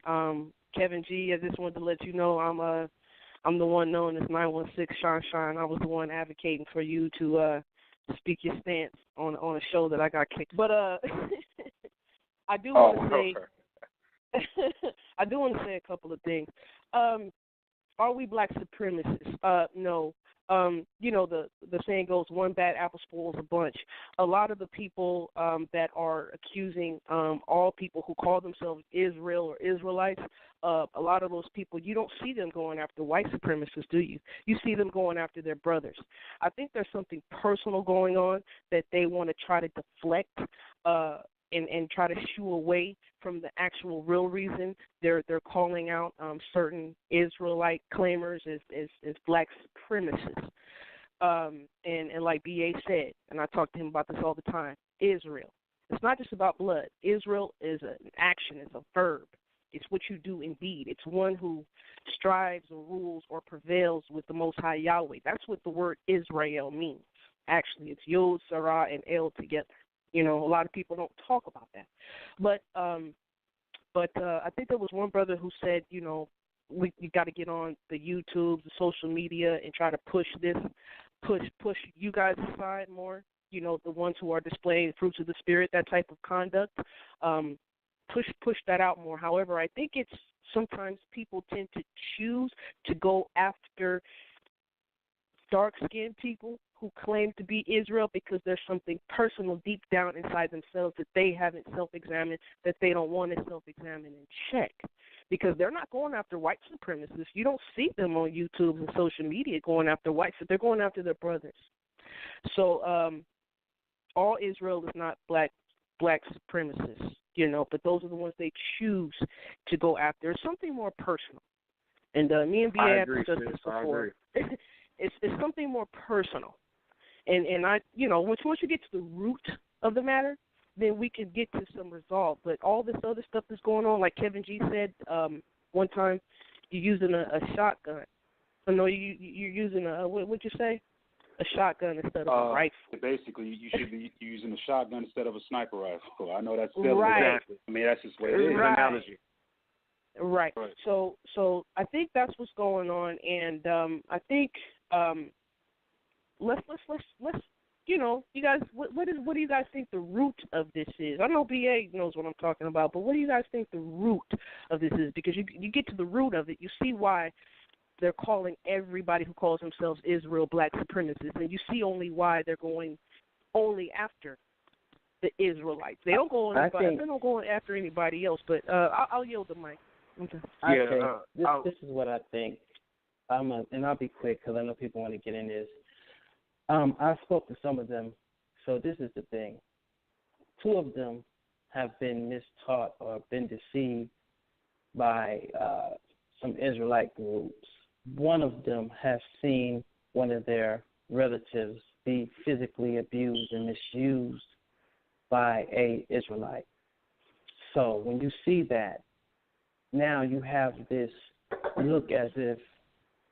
Kevin G, I just wanted to let you know I'm the one known as 916 Shine. I was the one advocating for you to speak your stance on a show that I got kicked. But I do want to say I do want to say a couple of things. Are we black supremacists? No. The saying goes, one bad apple spoils a bunch. A lot of the people that are accusing all people who call themselves Israel or Israelites, a lot of those people, you don't see them going after white supremacists, do you? You see them going after their brothers. I think there's something personal going on that they want to try to deflect and try to shoo away from the actual real reason they're calling out certain Israelite claimers as black supremacists. And like B.A. said, and I talk to him about this all the time, Israel. It's not just about blood. Israel is an action, it's a verb. It's what you do in deed. It's one who strives or rules or prevails with the Most High Yahweh. That's what the word Israel means. Actually, it's Yod, Sarah, and El together. A lot of people don't talk about that. But I think there was one brother who said, we got to get on the YouTube, the social media, and try to push you guys aside more. The ones who are displaying fruits of the spirit, that type of conduct. Push that out more. However, I think it's sometimes people tend to choose to go after dark-skinned people who claim to be Israel because there's something personal deep down inside themselves that they haven't self-examined, that they don't want to self-examine and check. Because they're not going after white supremacists. You don't see them on YouTube and social media going after whites. They're going after their brothers. So all Israel is not black supremacists, but those are the ones they choose to go after. It's something more personal. And me and B.A. have discussed this before. It's something more personal. And I, once you get to the root of the matter, then we can get to some resolve. But all this other stuff that's going on, like Kevin G said one time, you're using a shotgun. No, you're using what'd you say? A shotgun instead of a rifle. Basically, you should be using a shotgun instead of a sniper rifle. I know that's silly. Right. Exactly. I mean, that's just what it is. Right. Analogy. Right. So I think that's what's going on, and I think let's you guys, what do you guys think the root of this is? I know B.A. knows what I'm talking about, but what do you guys think the root of this is? Because you get to the root of it, you see why they're calling everybody who calls themselves Israel black supremacists, and you see only why they're going only after the Israelites. They don't go after anybody else. But I'll yield the mic. Okay. This is what I think. And I'll be quick because I know people want to get in this. I spoke to some of them, so this is the thing. Two of them have been mistaught or been deceived by some Israelite groups. One of them has seen one of their relatives be physically abused and misused by a Israelite. So when you see that, now you have this look as if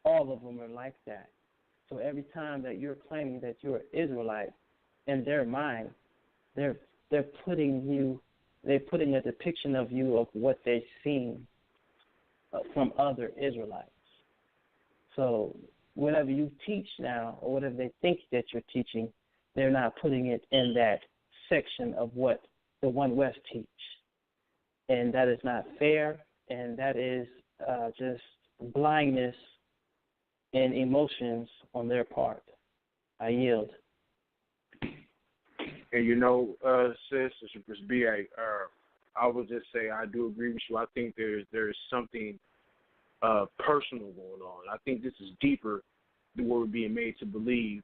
all of them are like that. So every time that you're claiming that you're an Israelite, in their mind, they're putting a depiction of you of what they've seen from other Israelites. So whatever you teach now, or whatever they think that you're teaching, they're not putting it in that section of what the One West teach. And that is not fair, and that is just blindness and emotions on their part. I yield. And sis, it's B.A., I would just say I do agree with you. I think there's something personal going on. I think this is deeper than what we're being made to believe.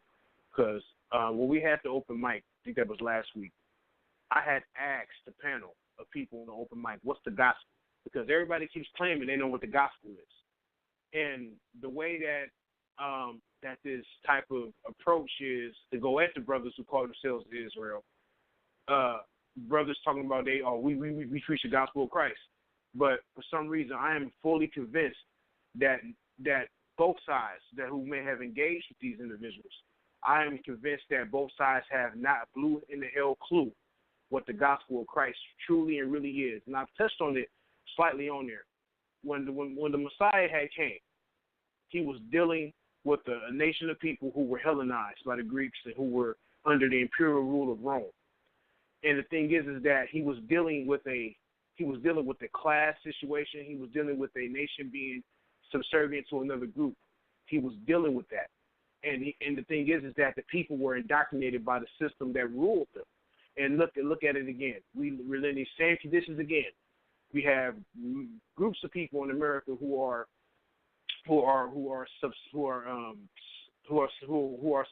Because when we had the open mic, I think that was last week, I had asked the panel of people in the open mic, what's the gospel? Because everybody keeps claiming they know what the gospel is. And the way that that this type of approach is to go at the brothers who call themselves Israel, brothers talking about we preach the gospel of Christ. But for some reason, I am fully convinced that both sides that who may have engaged with these individuals, I am convinced that both sides have not blue in the hell clue what the gospel of Christ truly and really is. And I've touched on it slightly on there. When the Messiah had came, he was dealing with a nation of people who were Hellenized by the Greeks and who were under the imperial rule of Rome. And the thing is that he was dealing with a class situation. He was dealing with a nation being subservient to another group. He was dealing with that. And the thing is that the people were indoctrinated by the system that ruled them. And look at it again. We're in these same conditions again. We have groups of people in America who are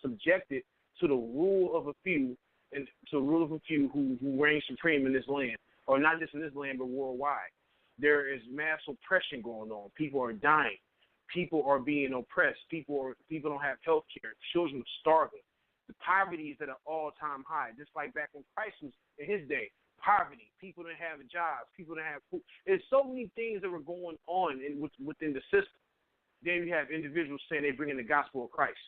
subjected to the rule of a few, and to the rule of a few who reign supreme in this land, or not just in this land but worldwide. There is mass oppression going on. People are dying. People are being oppressed. People don't have health care. Children are starving. The poverty is at an all-time high, just like back when Christ was in his day. Poverty. People didn't have jobs. People didn't have food. There's so many things that were going on within the system. Then you have individuals saying they bring in the gospel of Christ.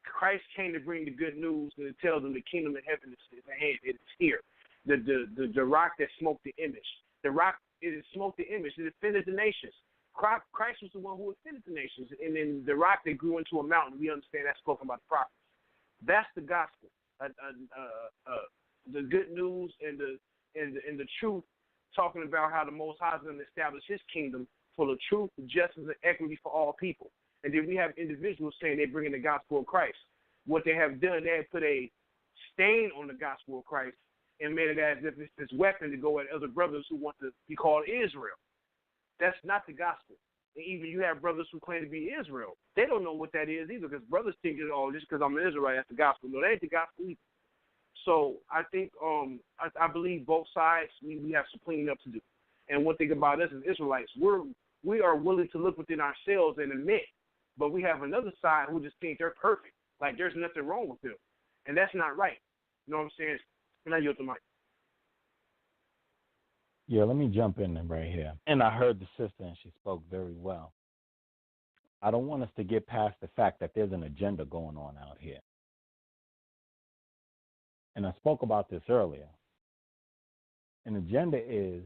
Christ came to bring the good news and to tell them the kingdom of heaven is at hand. It is here. The rock that smoked the image. The rock, it smoked the image. It offended the nations. Christ was the one who offended the nations. And then the rock that grew into a mountain, we understand that's spoken by the prophets. That's the gospel. The good news and the truth, talking about how the Most High is going to establish his kingdom full of truth, justice, and equity for all people. And then we have individuals saying they bring in the gospel of Christ. What they have done, they have put a stain on the gospel of Christ and made it as if it's this weapon to go at other brothers who want to be called Israel. That's not the gospel. And even you have brothers who claim to be Israel. They don't know what that is either, because brothers think, just because I'm an Israelite, that's the gospel. No, that ain't the gospel either. So I think I believe both sides, we have some cleaning up to do. And one thing about us as Israelites, we are willing to look within ourselves and admit, but we have another side who just think they're perfect, like there's nothing wrong with them, and that's not right. You know what I'm saying? And I yield the mic. Yeah, let me jump in right here. And I heard the sister, and she spoke very well. I don't want us to get past the fact that there's an agenda going on out here. And I spoke about this earlier. An agenda is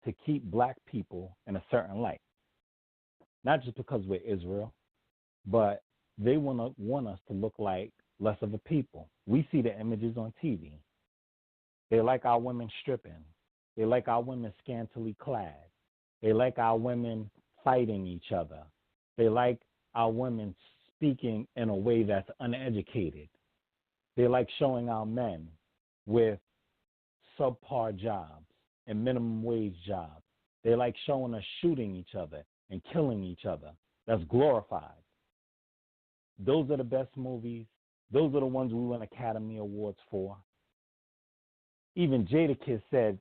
to keep black people in a certain light. Not just because we're Israel, but they want us to look like less of a people. We see the images on TV. They like our women stripping. They like our women scantily clad. They like our women fighting each other. They like our women speaking in a way that's uneducated. They like showing our men with subpar jobs and minimum wage jobs. They like showing us shooting each other and killing each other. That's glorified. Those are the best movies. Those are the ones we win Academy Awards for. Even Jadakiss said,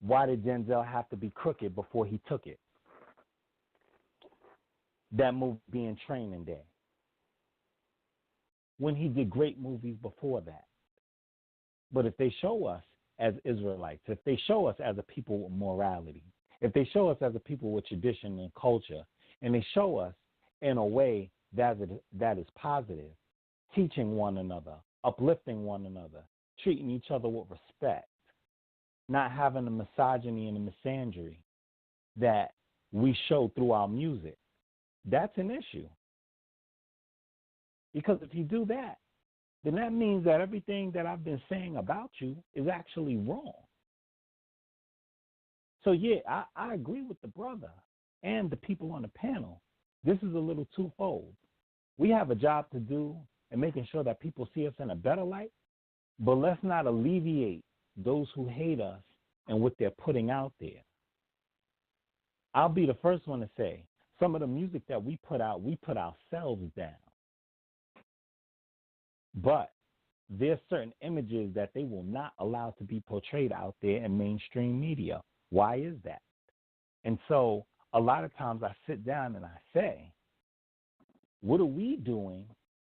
why did Denzel have to be crooked before he took it? That movie being Training Day. When he did great movies before that. But if they show us as Israelites, if they show us as a people with morality, if they show us as a people with tradition and culture, and they show us in a way that is positive, teaching one another, uplifting one another, treating each other with respect, not having the misogyny and the misandry that we show through our music, that's an issue. Because if you do that, then that means that everything that I've been saying about you is actually wrong. So, yeah, I agree with the brother and the people on the panel. This is a little twofold. We have a job to do in making sure that people see us in a better light, but let's not alleviate those who hate us and what they're putting out there. I'll be the first one to say, some of the music that we put out, we put ourselves down. But there's certain images that they will not allow to be portrayed out there in mainstream media. Why is that? And so a lot of times I sit down and I say, what are we doing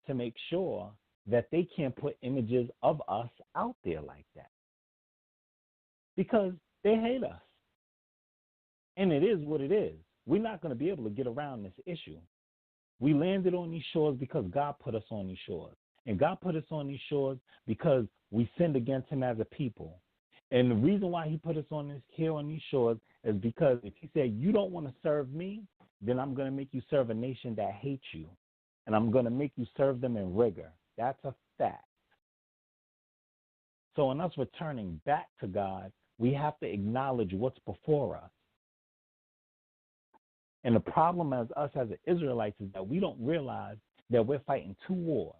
to make sure that they can't put images of us out there like that? Because they hate us. And it is what it is. We're not going to be able to get around this issue. We landed on these shores because God put us on these shores. And God put us on these shores because we sinned against him as a people. And the reason why he put us here on these shores is because if he said, you don't want to serve me, then I'm going to make you serve a nation that hates you. And I'm going to make you serve them in rigor. That's a fact. So in us returning back to God, we have to acknowledge what's before us. And the problem as us as Israelites is that we don't realize that we're fighting two wars.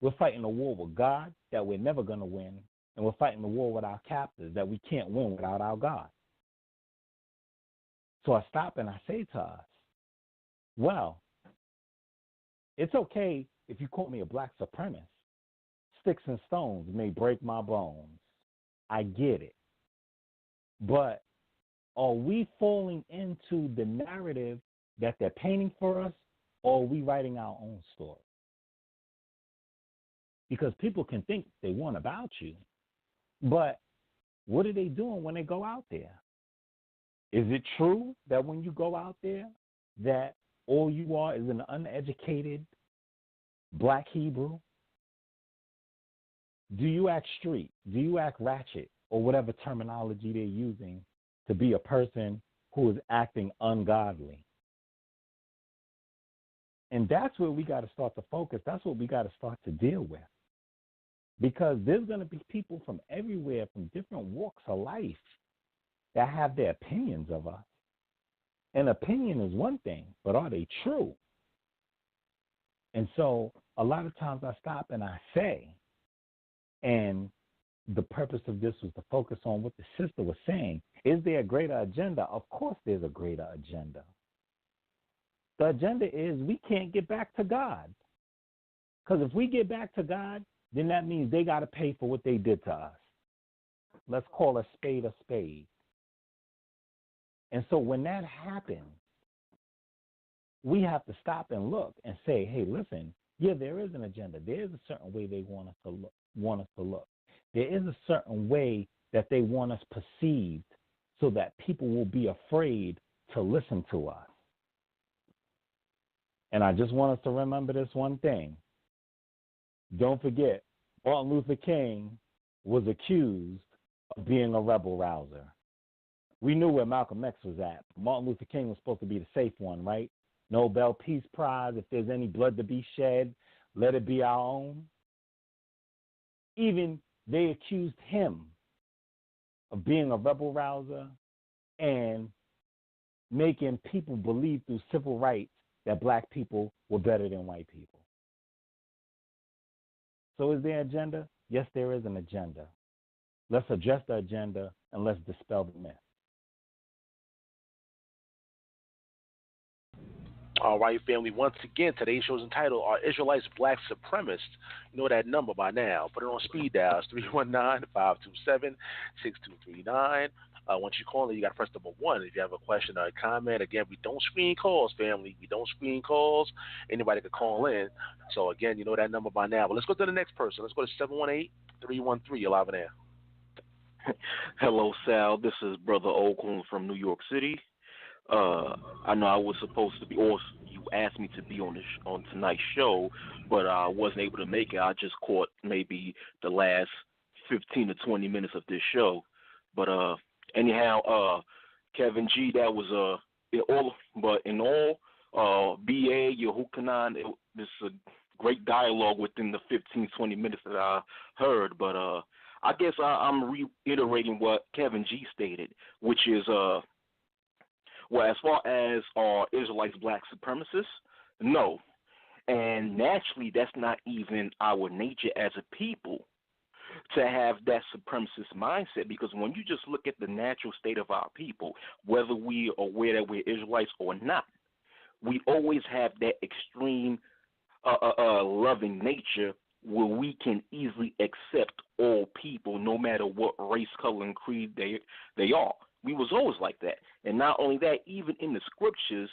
We're fighting a war with God that we're never going to win, and we're fighting a war with our captors that we can't win without our God. So I stop and I say to us, well, it's okay if you call me a black supremacist. Sticks and stones may break my bones. I get it. But are we falling into the narrative that they're painting for us, or are we writing our own story? Because people can think they want about you, but what are they doing when they go out there? Is it true that when you go out there that all you are is an uneducated black Hebrew? Do you act street? Do you act ratchet? Or whatever terminology they're using to be a person who is acting ungodly? And that's where we got to start to focus. That's what we got to start to deal with. Because there's going to be people from everywhere, from different walks of life, that have their opinions of us. An opinion is one thing, but are they true? And so a lot of times I stop and I say, and the purpose of this was to focus on what the sister was saying. Is there a greater agenda? Of course there's a greater agenda. The agenda is we can't get back to God. Because if we get back to God, then that means they got to pay for what they did to us. Let's call a spade a spade. And so when that happens, we have to stop and look and say, hey, listen, yeah, there is an agenda. There is a certain way they want us to look. There is a certain way that they want us perceived so that people will be afraid to listen to us. And I just want us to remember this one thing. Don't forget, Martin Luther King was accused of being a rebel rouser. We knew where Malcolm X was at. Martin Luther King was supposed to be the safe one, right? Nobel Peace Prize, if there's any blood to be shed, let it be our own. Even they accused him of being a rebel rouser and making people believe through civil rights that black people were better than white people. So is there an agenda? Yes, there is an agenda. Let's address the agenda and let's dispel the myth. All right, family. Once again, today's show is entitled Are Israelites Black Supremacists? You know that number by now. Put it on speed dial. It's 319-527-6239. Once you call it, you got to press number 1 if you have a question or a comment. Again, we don't screen calls, family. We don't screen calls. Anybody can call in. So, again, you know that number by now. But let's go to the next person. Let's go to 718-313. You're live in there. Hello, Sal. This is Brother Oakland from New York City. I know I was supposed to be, or you asked me to be on tonight's show, but I wasn't able to make it. I just caught maybe the last 15 to 20 minutes of this show. But anyhow, Kevin G, that was in all B.A, Yahucanan, this is a great dialogue within the 15, 20 minutes that I heard. But I guess I'm reiterating what Kevin G stated, which is well, as far as are Israelites black supremacists, no. And naturally, that's not even our nature as a people to have that supremacist mindset, because when you just look at the natural state of our people, whether we are aware that we're Israelites or not, we always have that extreme loving nature where we can easily accept all people, no matter what race, color, and creed they are. We was always like that. And not only that, even in the scriptures,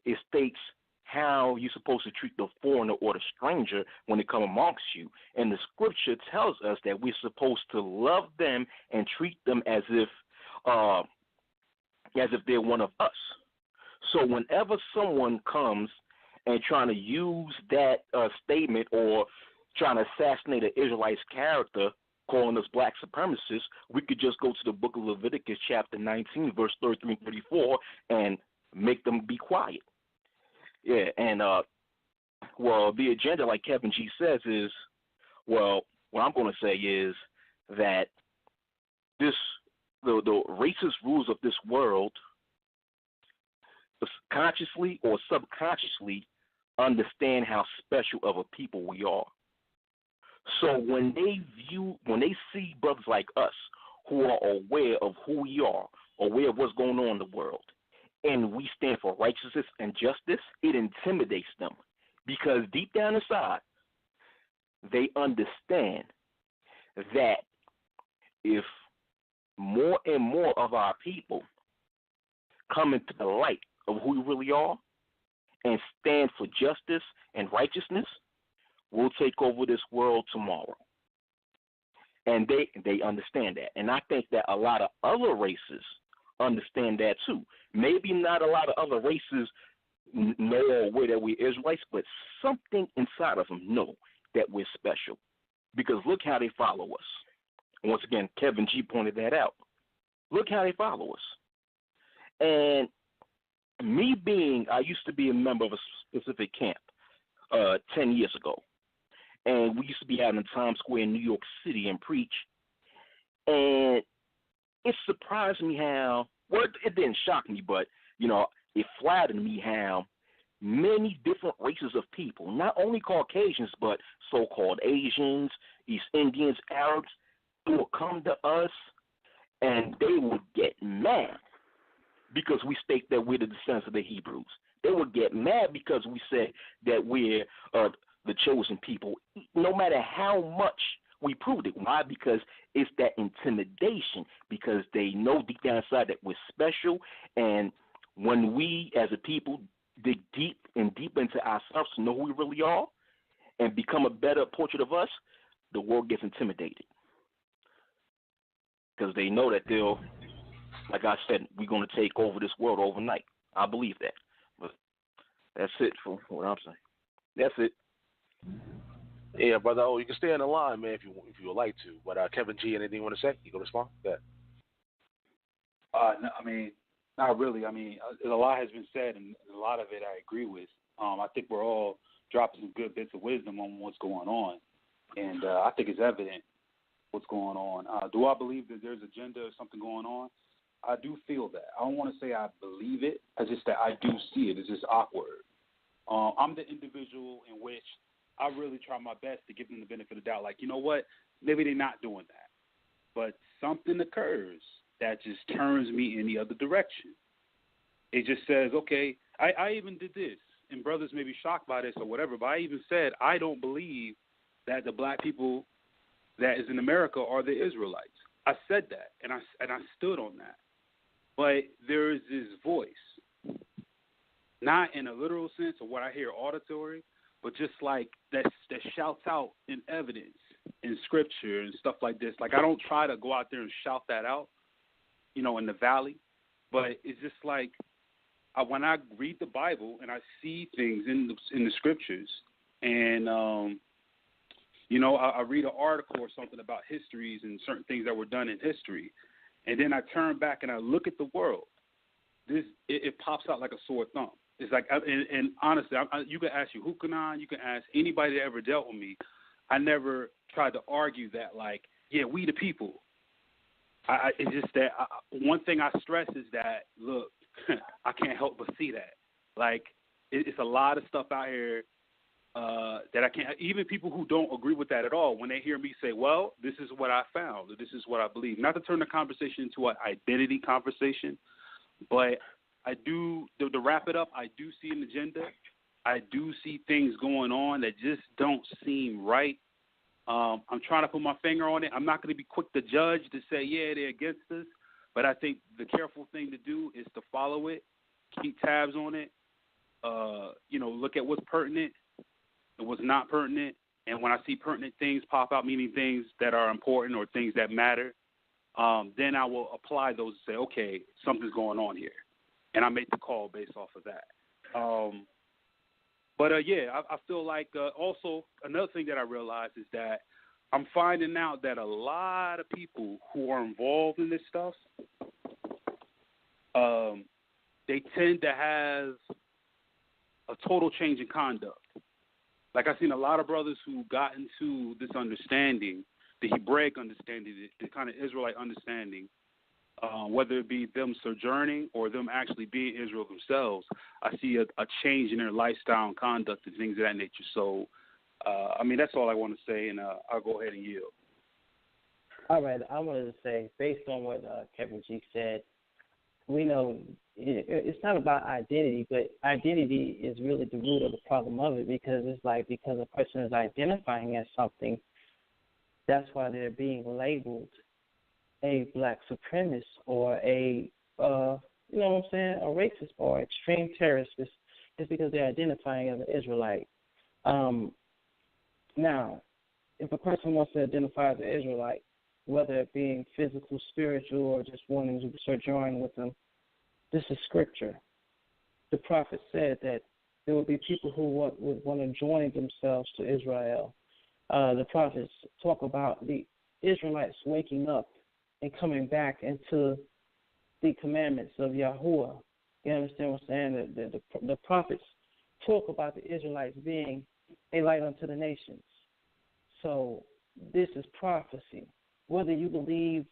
it states how you're supposed to treat the foreigner or the stranger when they come amongst you. And the scripture tells us that we're supposed to love them and treat them as if as if they're one of us. So whenever someone comes and trying to use that statement or trying to assassinate an Israelite's character, calling us black supremacists, we could just go to the book of Leviticus chapter 19, verse 33 and 34, and make them be quiet. Yeah, and, well, the agenda, like Kevin G says, is, well, what I'm going to say is that the racist rules of this world consciously or subconsciously understand how special of a people we are. So when they see brothers like us who are aware of who we are, aware of what's going on in the world, and we stand for righteousness and justice, it intimidates them because deep down inside, they understand that if more and more of our people come into the light of who we really are and stand for justice and righteousness, we'll take over this world tomorrow. And they understand that. And I think that a lot of other races understand that too. Maybe not a lot of other races know or aware that we're Israelites, but something inside of them know that we're special. Because look how they follow us. Once again, Kevin G pointed that out. Look how they follow us. And I used to be a member of a specific camp 10 years ago. And we used to be out in Times Square in New York City and preach. And it surprised me how, well, it didn't shock me, but, it flattered me how many different races of people, not only Caucasians, but so-called Asians, East Indians, Arabs, would come to us and they would get mad because we state that we're the descendants of the Hebrews. They would get mad because we said that we're the chosen people, no matter how much we proved it. Why? Because it's that intimidation, because they know deep down inside that we're special, and when we as a people dig deep into ourselves to know who we really are and become a better portrait of us, the world gets intimidated. Because they know that they'll, like I said, we're going to take over this world overnight. I believe that. But that's it for what I'm saying. That's it. Yeah, brother. Oh, you can stay on the line, man, if you would like to. But Kevin G, anything you want to say? You gonna respond? Yeah. No, I mean, not really. I mean, a lot has been said, and a lot of it I agree with. I think we're all dropping some good bits of wisdom on what's going on, and I think it's evident what's going on. Do I believe that there's agenda or something going on? I do feel that. I don't want to say I believe it. It's just that I do see it. It's just awkward. I'm the individual in which I really try my best to give them the benefit of the doubt. Like, you know what? Maybe they're not doing that. But something occurs that just turns me in the other direction. It just says, okay, I even did this, and brothers may be shocked by this or whatever, but I even said I don't believe that the black people that is in America are the Israelites. I said that, and I stood on that. But there is this voice, not in a literal sense of what I hear auditory, but just like that shouts out in evidence, in scripture and stuff like this. Like, I don't try to go out there and shout that out, in the valley, but it's just like when I read the Bible and I see things in the scriptures, and I read an article or something about histories and certain things that were done in history, and then I turn back and I look at the world. It pops out like a sore thumb. It's like, and honestly, you can ask Yahucanan, you can ask anybody that ever dealt with me. I never tried to argue that, like, yeah, we the people. It's just that one thing I stress is that, look, I can't help but see that. Like, it's a lot of stuff out here that I can't, even people who don't agree with that at all, when they hear me say, well, this is what I found, or this is what I believe. Not to turn the conversation into an identity conversation, but I do, to wrap it up, I do see an agenda. I do see things going on that just don't seem right. I'm trying to put my finger on it. I'm not going to be quick to judge to say, yeah, they're against us. But I think the careful thing to do is to follow it, keep tabs on it, look at what's pertinent and what's not pertinent. And when I see pertinent things pop out, meaning things that are important or things that matter, then I will apply those and say, okay, something's going on here, and I make the call based off of that. I feel like also another thing that I realized is that I'm finding out that a lot of people who are involved in this stuff, they tend to have a total change in conduct. Like I've seen a lot of brothers who got into this understanding, the Hebraic understanding, the kind of Israelite understanding, whether it be them sojourning or them actually being Israel themselves. I see a change in their lifestyle and conduct and things of that nature. So, that's all I want to say, and I'll go ahead and yield. All right, I wanted to say, based on what Kevin G said, we know it's not about identity, but identity is really the root of the problem of it, because it's like because a person is identifying as something, that's why they're being labeled a black supremacist or a, a racist or extreme terrorist. It's because they're identifying as an Israelite. Now, if a person wants to identify as an Israelite, whether it being physical, spiritual, or just wanting to sojourn with them, this is scripture. The prophet said that there will be people who would want to join themselves to Israel. The prophets talk about the Israelites waking up and coming back into the commandments of Yahuwah. You understand what I'm saying? The prophets talk about the Israelites being a light unto the nations. So this is prophecy. Whether you believe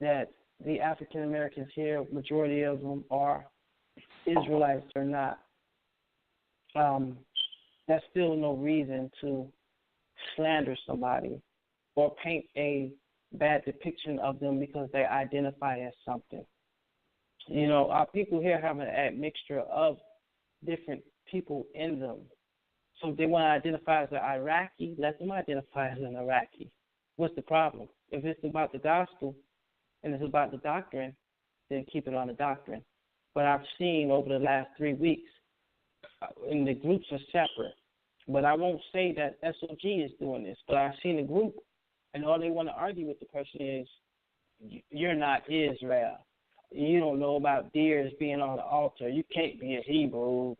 that the African Americans here, majority of them are Israelites or not, that's still no reason to slander somebody or paint a bad depiction of them because they identify as something. Our people here have an admixture of different people in them. So if they want to identify as an Iraqi, let them identify as an Iraqi. What's the problem? If it's about the gospel and it's about the doctrine, then keep it on the doctrine. But I've seen over the last 3 weeks, and the groups are separate, but I won't say that SOG is doing this, but I've seen a group, and all they want to argue with the person is, you're not Israel. You don't know about deers being on the altar. You can't be a Hebrew.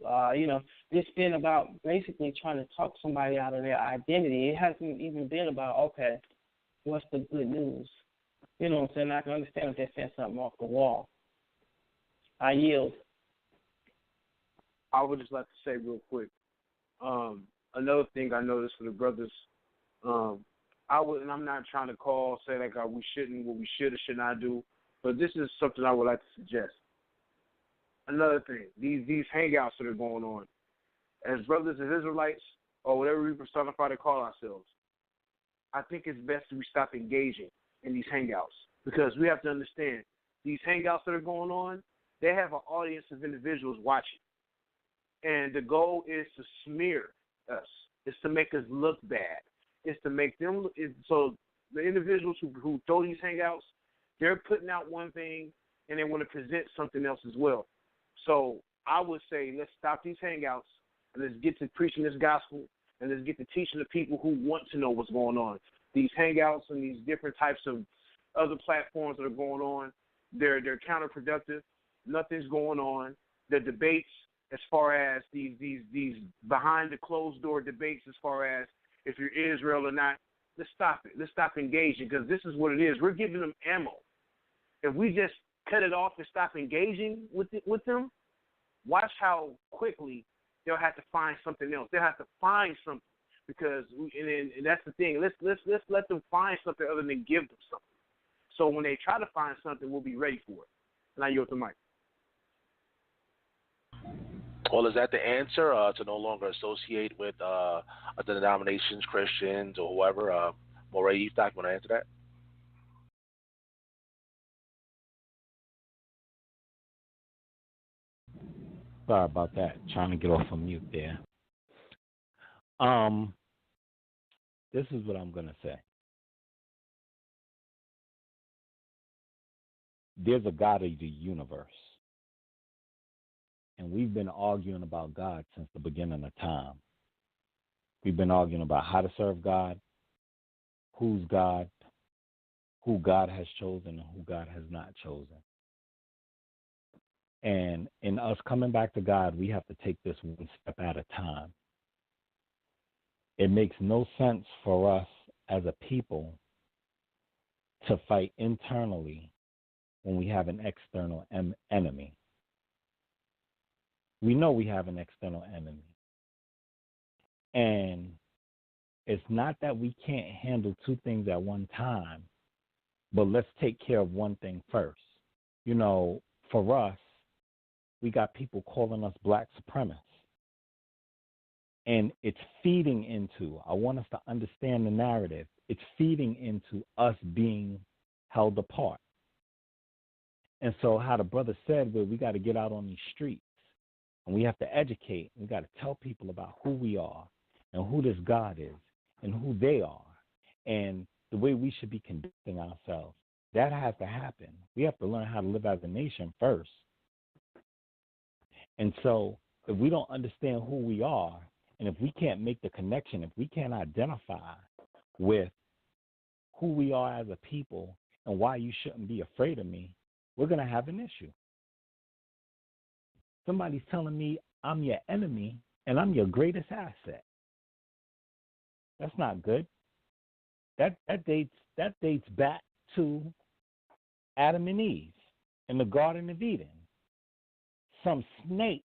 It's been about basically trying to talk somebody out of their identity. It hasn't even been about, okay, what's the good news? You know what I'm saying? I can understand if they're saying something off the wall. I yield. I would just like to say real quick, another thing I noticed for the brothers, and I'm not trying to say like we shouldn't, what we should or should not do, but this is something I would like to suggest. Another thing, these hangouts that are going on, as brothers and Israelites, or whatever we personify to call ourselves, I think it's best that we stop engaging in these hangouts, because we have to understand these hangouts that are going on, they have an audience of individuals watching. And the goal is to smear us. It's to make us look bad. It's to make them so the individuals who throw these hangouts, they're putting out one thing and they want to present something else as well. So I would say let's stop these hangouts and let's get to preaching this gospel and let's get to teaching the people who want to know what's going on. These hangouts and these different types of other platforms that are going on, they're counterproductive. Nothing's going on. The debates, as far as these behind the closed door debates, as far as if you're Israel or not, let's stop it. Let's stop engaging, because this is what it is. We're giving them ammo. If we just cut it off and stop engaging with them, watch how quickly they'll have to find something else. They'll have to find something, because and that's the thing. Let's let them find something other than give them something. So when they try to find something, we'll be ready for it. And I yield the mic. Well, is that the answer, to no longer associate with other denominations, Christians, or whoever? Moreh Yeftahk, want to answer that? Sorry about that. Trying to get off of mute there. This is what I'm going to say. There's a God of the universe. And we've been arguing about God since the beginning of time. We've been arguing about how to serve God, who's who God has chosen and who God has not chosen. And in us coming back to God, we have to take this one step at a time. It makes no sense for us as a people to fight internally when we have an external enemy. We know we have an external enemy. And it's not that we can't handle two things at one time, but let's take care of one thing first. You know, for us, we got people calling us black supremacists. And it's feeding into, I want us to understand the narrative, it's feeding into us being held apart. And so how the brother said, well, we got to get out on these streets and we have to educate. We got to tell people about who we are and who this God is and who they are and the way we should be conducting ourselves. That has to happen. We have to learn how to live as a nation first. And so if we don't understand who we are, and if we can't make the connection, if we can't identify with who we are as a people and why you shouldn't be afraid of me, we're going to have an issue. Somebody's telling me I'm your enemy and I'm your greatest asset. That's not good. That dates back to Adam and Eve in the Garden of Eden. Some snake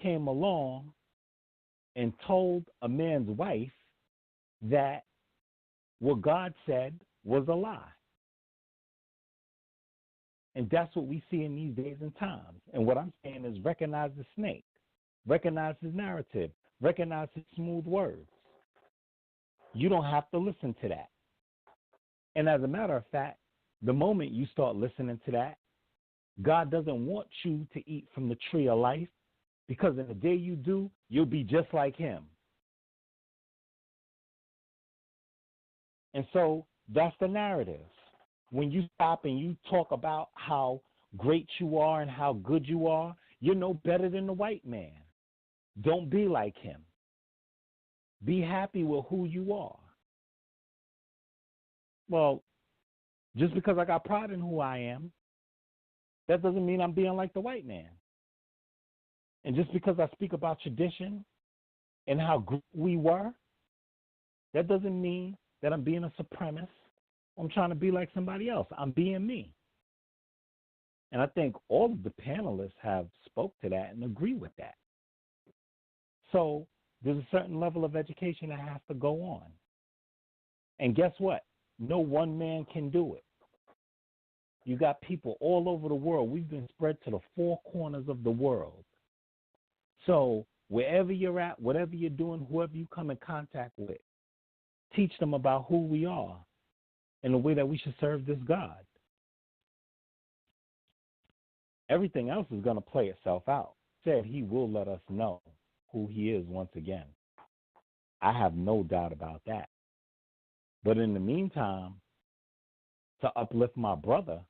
came along and told a man's wife that what God said was a lie. And that's what we see in these days and times. And what I'm saying is recognize the snake, recognize his narrative, recognize his smooth words. You don't have to listen to that. And as a matter of fact, the moment you start listening to that, God doesn't want you to eat from the tree of life, because in the day you do, you'll be just like him. And so that's the narrative. When you stop and you talk about how great you are and how good you are, you're no better than the white man. Don't be like him. Be happy with who you are. Well, just because I got pride in who I am, that doesn't mean I'm being like the white man. And just because I speak about tradition and how great we were, that doesn't mean that I'm being a supremacist. I'm trying to be like somebody else. I'm being me. And I think all of the panelists have spoke to that and agree with that. So there's a certain level of education that has to go on. And guess what? No one man can do it. You got people all over the world. We've been spread to the four corners of the world. So wherever you're at, whatever you're doing, whoever you come in contact with, teach them about who we are and the way that we should serve this God. Everything else is going to play itself out. Said he will let us know who he is once again. I have no doubt about that. But in the meantime, to uplift my brother,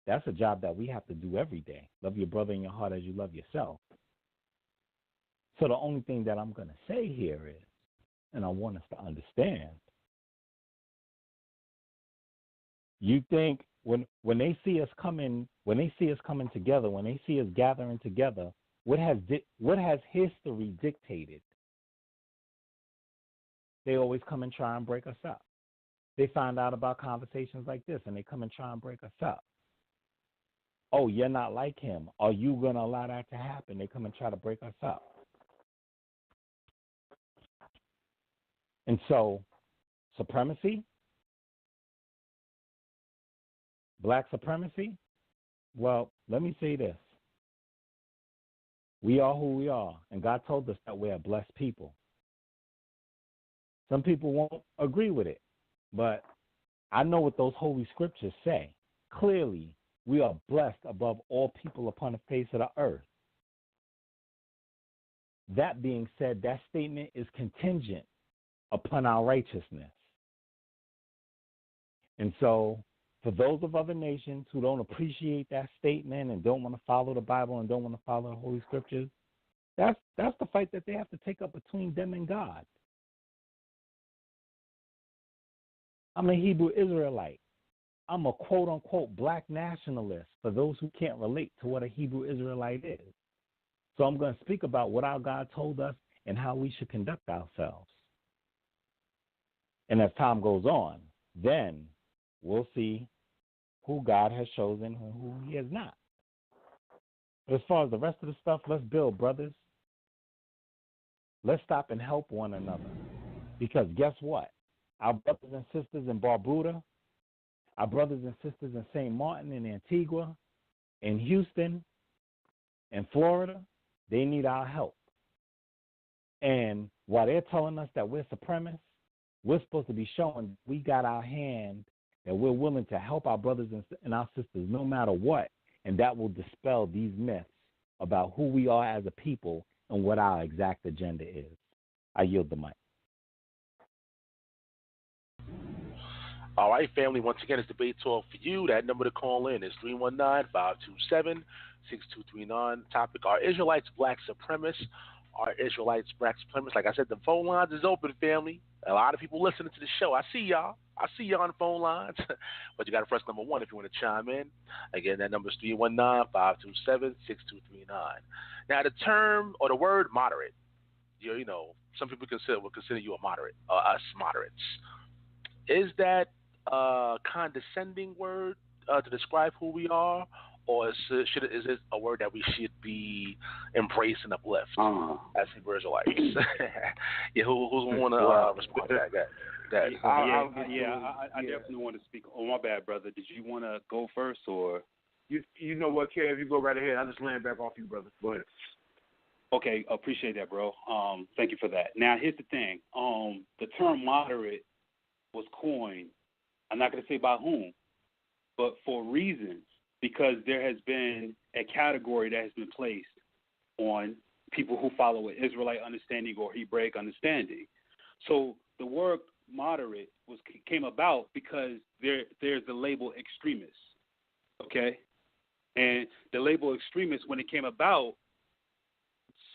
that's a job that we have to do every day. Love your brother in your heart as you love yourself. So the only thing that I'm going to say here is, and I want us to understand, you think when they see us coming together, when they see us gathering together, what has history dictated? They always come and try and break us up. They find out about conversations like this, and they come and try and break us up. Oh, you're not like him. Are you going to allow that to happen? They come and try to break us up. And so, supremacy, black supremacy, well, let me say this. We are who we are, and God told us that we're a blessed people. Some people won't agree with it, but I know what those holy scriptures say. Clearly, we are blessed above all people upon the face of the earth. That being said, that statement is contingent upon our righteousness. And so, for those of other nations who don't appreciate that statement and don't want to follow the Bible and don't want to follow the Holy Scriptures, that's the fight that they have to take up between them and God. I'm a Hebrew Israelite. I'm a quote-unquote black nationalist for those who can't relate to what a Hebrew Israelite is. So I'm going to speak about what our God told us and how we should conduct ourselves. And as time goes on, then we'll see who God has chosen and who he has not. But as far as the rest of the stuff, let's build, brothers. Let's stop and help one another. Because guess what? Our brothers and sisters in Barbuda, our brothers and sisters in St. Martin and Antigua, in Houston, in Florida, they need our help. And while they're telling us that we're supremacists, we're supposed to be showing we got our hand, that we're willing to help our brothers and our sisters no matter what, and that will dispel these myths about who we are as a people and what our exact agenda is. I yield the mic. All right, family. Once again, it's Debate Talk for you. That number to call in is 319-527-6239. Topic: Are Israelites black supremacists? Are Israelites black supremacists? Like I said, the phone lines is open, family. A lot of people listening to the show. I see y'all. I see y'all on the phone lines. But you got to press number 1 if you want to chime in. Again, that number is 319-527-6239. Now, the term or the word moderate, you know, some people will consider you a moderate, us moderates. Is that a condescending word to describe who we are, or is it a word that we should be embrace and uplift as Hebrew Israelites? Yeah, who's want to respond to that? I definitely want to speak. Oh, my bad, brother. Did you want to go first, or? You know what, Kev? You go right ahead. I just land back off you, brother. Go ahead. Okay, appreciate that, bro. Thank you for that. Now, here's the thing. The term moderate was coined, I'm not going to say by whom, but for reasons, because there has been a category that has been placed on people who follow an Israelite understanding or Hebraic understanding. So the word moderate came about because there's the label extremist, okay? And the label extremist, when it came about,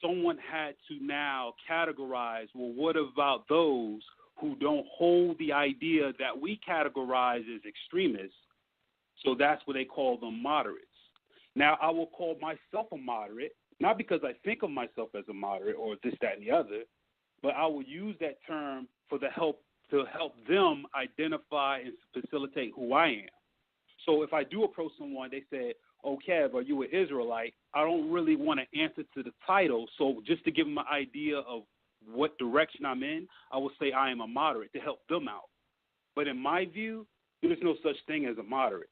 someone had to now categorize, well, what about those who don't hold the idea that we categorize as extremists? So that's what they call them, moderates. Now, I will call myself a moderate, not because I think of myself as a moderate or this, that, and the other, but I will use that term to help them identify and facilitate who I am. So if I do approach someone, they say, oh, Kev, are you an Israelite? I don't really want to answer to the title. So just to give them an idea of what direction I'm in, I will say I am a moderate to help them out. But in my view, there's no such thing as a moderate.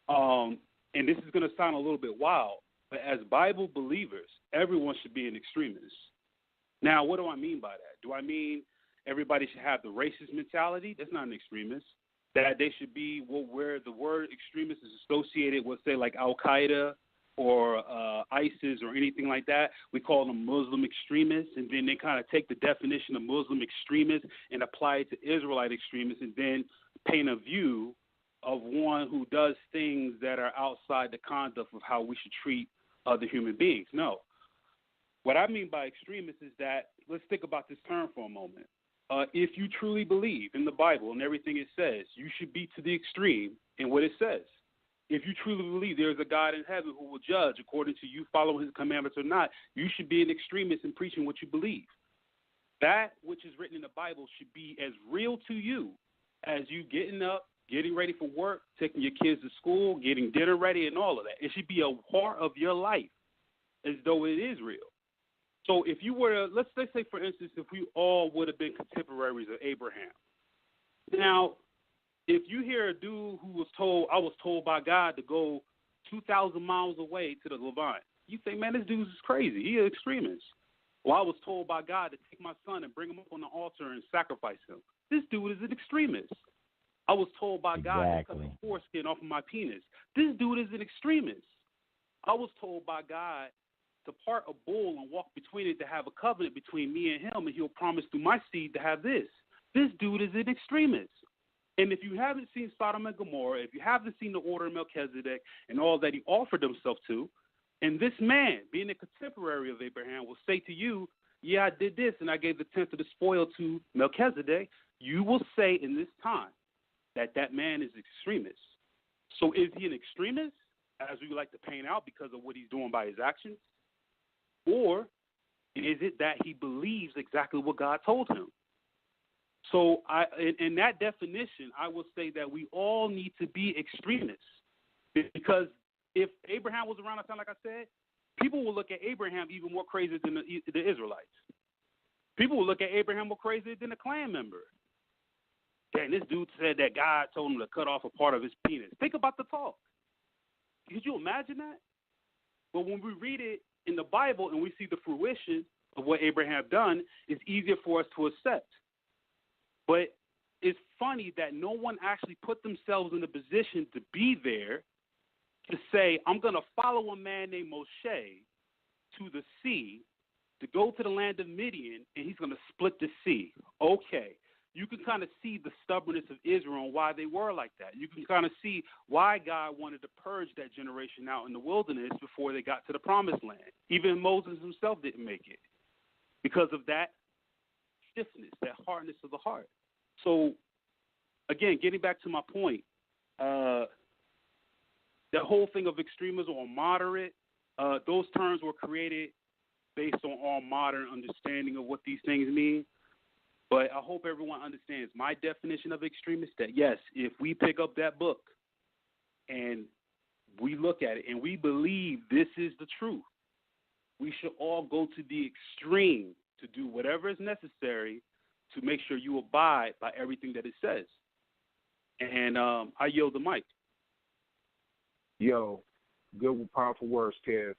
And this is going to sound a little bit wild, but as Bible believers, everyone should be an extremist. Now, what do I mean by that? Do I mean everybody should have the racist mentality? That's not an extremist. That they should be where the word extremist is associated with, say, like Al-Qaeda or ISIS or anything like that. We call them Muslim extremists, and then they kind of take the definition of Muslim extremist and apply it to Israelite extremists, and then paint a view of one who does things that are outside the conduct of how we should treat other human beings. No. What I mean by extremist is that, let's think about this term for a moment. If you truly believe in the Bible and everything it says, you should be to the extreme in what it says. If you truly believe there is a God in heaven who will judge according to you following his commandments or not, you should be an extremist in preaching what you believe. That which is written in the Bible should be as real to you as you getting up, getting ready for work, taking your kids to school, getting dinner ready, and all of that. It should be a part of your life as though it is real. So if you were to, let's say, for instance, if we all would have been contemporaries of Abraham. Now, if you hear a dude who was told, I was told by God to go 2,000 miles away to the Levant, you think, man, this dude is crazy. He an extremist. Well, I was told by God to take my son and bring him up on the altar and sacrifice him. This dude is an extremist. I was told by God to cut the foreskin off of my penis. This dude is an extremist. I was told by God to part a bull and walk between it to have a covenant between me and him, and he'll promise through my seed to have this. This dude is an extremist. And if you haven't seen Sodom and Gomorrah, if you haven't seen the order of Melchizedek and all that he offered himself to, and this man, being a contemporary of Abraham, will say to you, yeah, I did this and I gave the tenth of the spoil to Melchizedek, you will say in this time that man is extremist. So is he an extremist, as we like to paint out, because of what he's doing by his actions? Or is it that he believes exactly what God told him? So in that definition, I will say that we all need to be extremists. Because if Abraham was around the time, like I said, people will look at Abraham even more crazy than the Israelites. People will look at Abraham more crazy than a Klan member. Dang, this dude said that God told him to cut off a part of his penis. Think about the talk. Could you imagine that? But when we read it in the Bible and we see the fruition of what Abraham done, it's easier for us to accept. But it's funny that no one actually put themselves in the position to be there to say, I'm going to follow a man named Moshe to the sea to go to the land of Midian, and he's going to split the sea. Okay. You can kind of see the stubbornness of Israel and why they were like that. You can kind of see why God wanted to purge that generation out in the wilderness before they got to the promised land. Even Moses himself didn't make it because of that stiffness, that hardness of the heart. So, again, getting back to my point, that whole thing of extremism or moderate, those terms were created based on our modern understanding of what these things mean. But I hope everyone understands my definition of extremist, that yes, if we pick up that book and we look at it and we believe this is the truth, we should all go to the extreme to do whatever is necessary to make sure you abide by everything that it says. And I yield the mic. Yo, good, powerful words, Kev.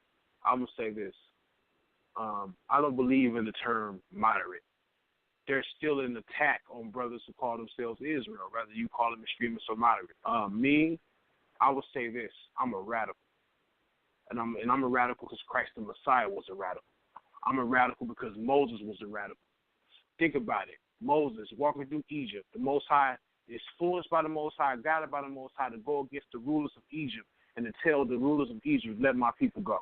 I'm going to say this. I don't believe in the term moderate. There's still an attack on brothers who call themselves Israel, whether you call them extremists or moderate. Me, I would say this. I'm a radical. And I'm a radical because Christ the Messiah was a radical. I'm a radical because Moses was a radical. Think about it. Moses walking through Egypt, the Most High is influenced by the Most High, guided by the Most High to go against the rulers of Egypt and to tell the rulers of Egypt, let my people go.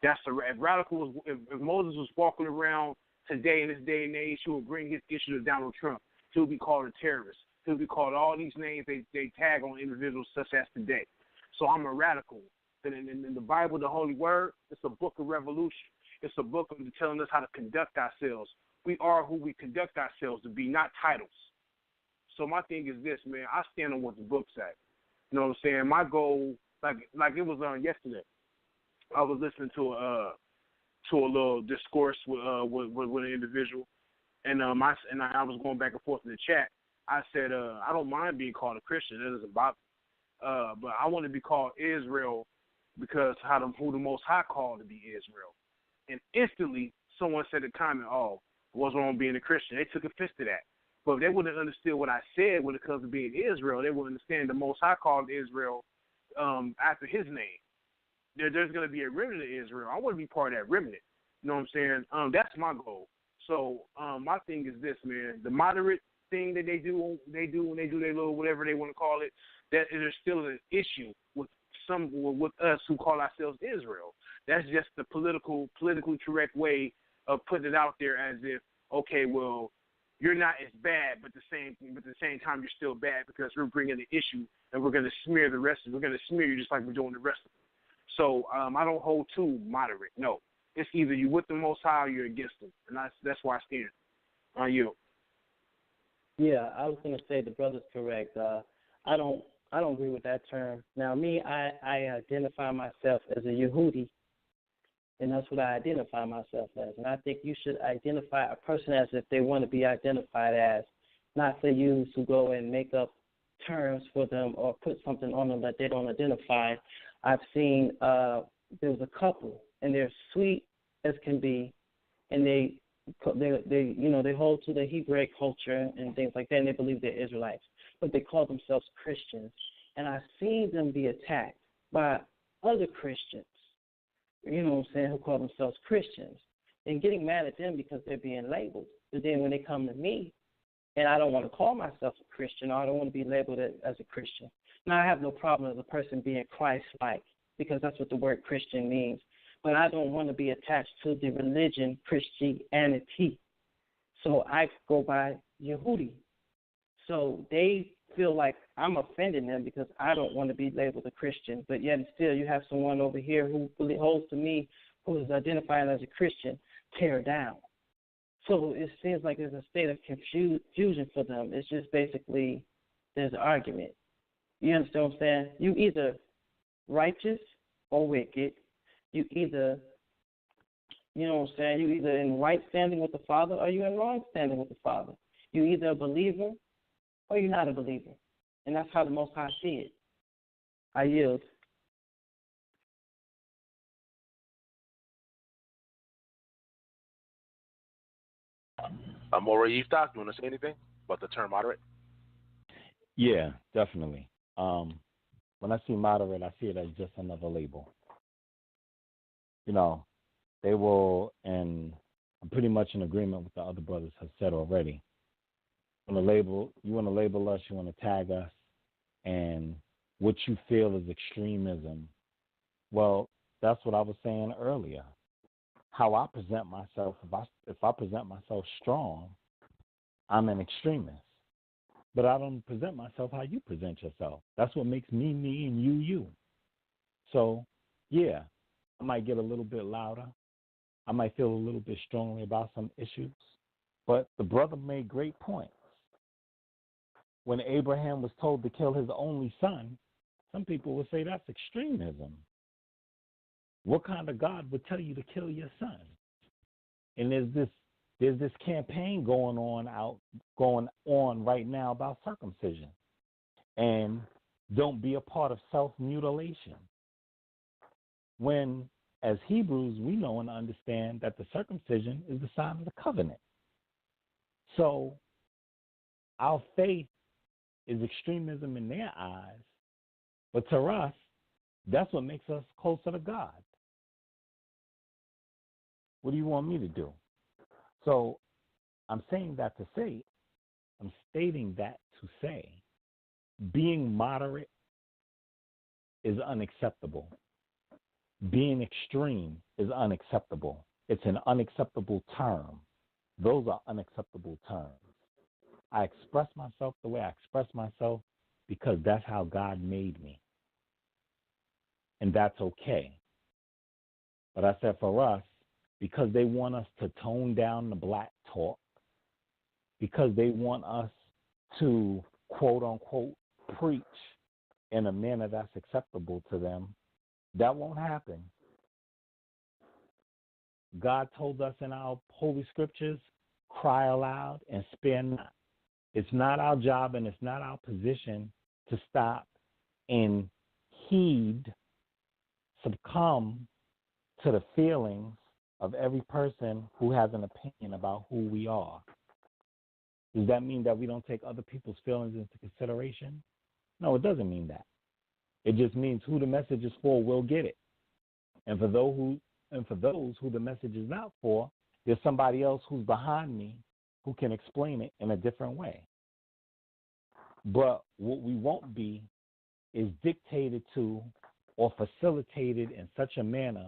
That's if Moses was walking around today in this day and age, he would bring his issue to Donald Trump. He would be called a terrorist. He would be called all these names they tag on individuals such as today. So I'm a radical. And in the Bible, the Holy Word, it's a book of revolution. It's a book of telling us how to conduct ourselves. We are who we conduct ourselves to be, not titles. So my thing is this, man. I stand on what the book says. You know what I'm saying? My goal, like it was on yesterday. I was listening to a little discourse with an individual, and I was going back and forth in the chat. I said I don't mind being called a Christian. It doesn't bother me. But I want to be called Israel because who the Most High called to be Israel. And instantly, someone said a comment, "Oh, what's wrong with being a Christian?" They took offense to that. But if they wouldn't have understood what I said when it comes to being Israel, they wouldn't understand the Most High called Israel after his name. There's going to be a remnant of Israel. I want to be part of that remnant. You know what I'm saying? That's my goal. So my thing is this, man. The moderate thing that they do when they do their little whatever they want to call it, that there's still an issue with us who call ourselves Israel. That's just the politically correct way of putting it out there as if, okay, well, you're not as bad, but at the same time you're still bad because we're bringing the issue and we're going to smear the rest of. We're going to smear you just like we're doing the rest of them. So I don't hold to moderate. No, it's either you with the Most High or you're against them, and that's where I stand. On you. Yeah, I was going to say the brother's correct. I don't agree with that term. Now, me, I identify myself as a Yehudi, and that's what I identify myself as. And I think you should identify a person as if they want to be identified as, not for you to go and make up terms for them or put something on them that they don't identify. I've seen there's a couple, and they're sweet as can be, and they hold to the Hebraic culture and things like that, and they believe they're Israelites, but they call themselves Christians. And I've seen them be attacked by other Christians, you know what I'm saying, who call themselves Christians, and getting mad at them because they're being labeled. But then when they come to me, and I don't want to call myself a Christian, or I don't want to be labeled as a Christian. Now, I have no problem as a person being Christ-like, because that's what the word Christian means. But I don't want to be attached to the religion Christianity. So I go by Yehudi. So they feel like I'm offending them because I don't want to be labeled a Christian, but yet and still you have someone over here who holds to me, who is identifying as a Christian, tear down. So it seems like there's a state of confusion for them. It's just basically there's an argument. You understand what I'm saying? You either righteous or wicked. You either, you know what I'm saying, you either in right standing with the Father or you in wrong standing with the Father. You either a believer or you're not a believer. And that's how the Most High see it. I yield. Moreh Yeftahk, you want to say anything about the term moderate? Yeah, definitely. When I see moderate, I see it as just another label. You know, they will, and I'm pretty much in agreement with the other brothers have said already. You want to label us, you want to tag us, and what you feel is extremism. Well, that's what I was saying earlier. How I present myself, if I present myself strong, I'm an extremist. But I don't present myself how you present yourself. That's what makes me, me, and you, you. So, yeah, I might get a little bit louder. I might feel a little bit strongly about some issues. But the brother made great points. When Abraham was told to kill his only son, some people would say that's extremism. What kind of God would tell you to kill your son? And there's this campaign going on right now about circumcision. And don't be a part of self-mutilation. When, as Hebrews, we know and understand that the circumcision is the sign of the covenant. So our faith is extremism in their eyes, but to us, that's what makes us closer to God. What do you want me to do? So I'm saying that to say, I'm stating that to say, being moderate is unacceptable. Being extreme is unacceptable. It's an unacceptable term. Those are unacceptable terms. I express myself the way I express myself because that's how God made me. And that's okay. But I said for us, because they want us to tone down the black talk, because they want us to, quote unquote, preach in a manner that's acceptable to them, that won't happen. God told us in our holy scriptures, cry aloud and spare not. It's not our job and it's not our position to stop and succumb to the feelings of every person who has an opinion about who we are. Does that mean that we don't take other people's feelings into consideration? No, it doesn't mean that. It just means who the message is for will get it. And for those who the message is not for, there's somebody else who's behind me who can explain it in a different way. But what we won't be is dictated to or facilitated in such a manner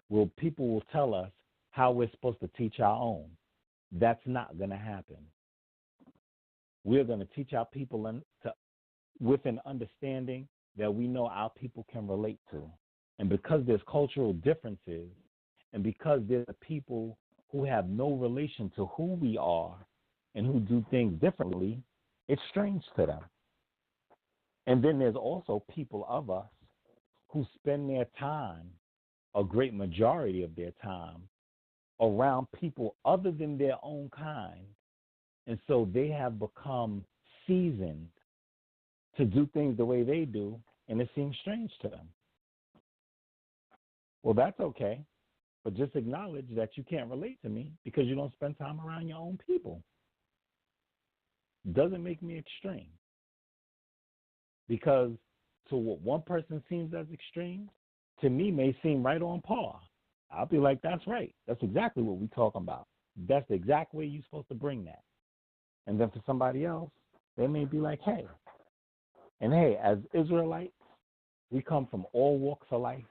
where people will tell us how we're supposed to teach our own. That's not going to happen. We're going to teach our people with an understanding that we know our people can relate to. And because there's cultural differences, and because there's people who have no relation to who we are and who do things differently, it's strange to them. And then there's also people of us who spend their time, a great majority of their time, around people other than their own kind. And so they have become seasoned to do things the way they do, and it seems strange to them. Well, that's okay, but just acknowledge that you can't relate to me because you don't spend time around your own people. Doesn't make me extreme. Because to what one person seems as extreme, to me may seem right on par. I'll be like, that's right. That's exactly what we're talking about. That's the exact way you're supposed to bring that. And then for somebody else, they may be like, hey. And hey, as Israelites, we come from all walks of life.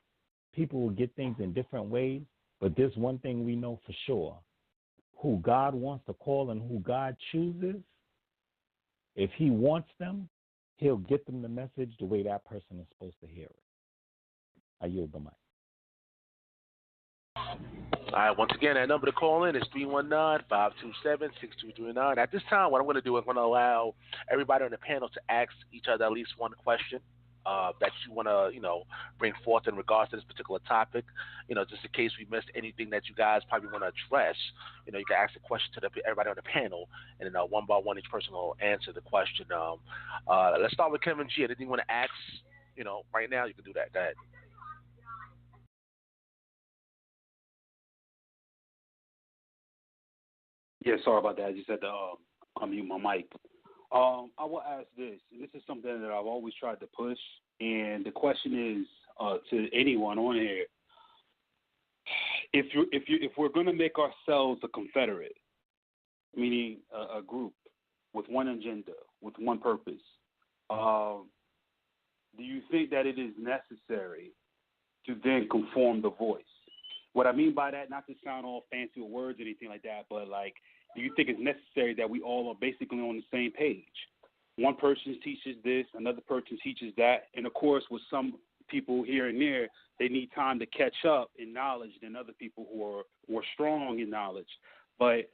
People will get things in different ways, but there's one thing we know for sure. Who God wants to call and who God chooses, If he wants them, he'll get them the message the way that person is supposed to hear it. I yield the mic. All right, once again, that number to call in is 319-527-6239. At this time, what I'm going to do is I'm going to allow everybody on the panel to ask each other at least one question that you want to, bring forth in regards to this particular topic. Just in case we missed anything that you guys probably want to address, you can ask the question to everybody on the panel, and then one by one, each person will answer the question. Let's start with Kevin G. Anything you want to ask, right now, you can do that. Go ahead. Yeah, sorry about that. I just had to unmute my mic. I will ask this. This is something that I've always tried to push, and the question is to anyone on here: if we're going to make ourselves a confederate, meaning a group with one agenda, with one purpose, do you think that it is necessary to then conform the voice? What I mean by that, not to sound all fancy with words or anything like that, but do you think it's necessary that we all are basically on the same page? One person teaches this, another person teaches that, and of course, with some people here and there, they need time to catch up in knowledge than other people who are strong in knowledge. But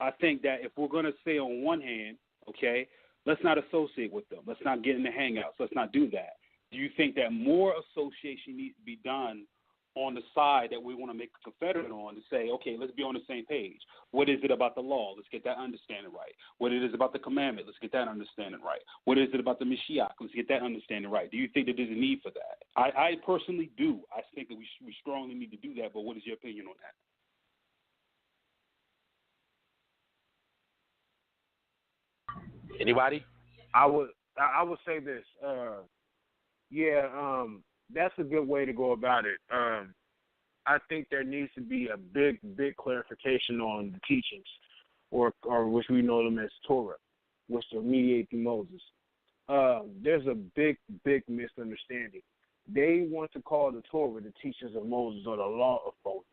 I think that if we're going to say on one hand, okay, let's not associate with them, let's not get in the hangouts, let's not do that. Do you think that more association needs to be done on the side that we want to make a confederate on to say, okay, let's be on the same page? What is it about the law? Let's get that understanding right. What it is about the commandment? Let's get that understanding right. What is it about the Mashiach? Let's get that understanding right. Do you think that there's a need for that? I personally do. I think that we strongly need to do that, but what is your opinion on that? Anybody? I would say this. That's a good way to go about it. I think there needs to be a big clarification on the teachings, or which we know them as Torah, which are mediated through Moses. There's a big misunderstanding. They want to call the Torah the teachings of Moses or the law of Moses.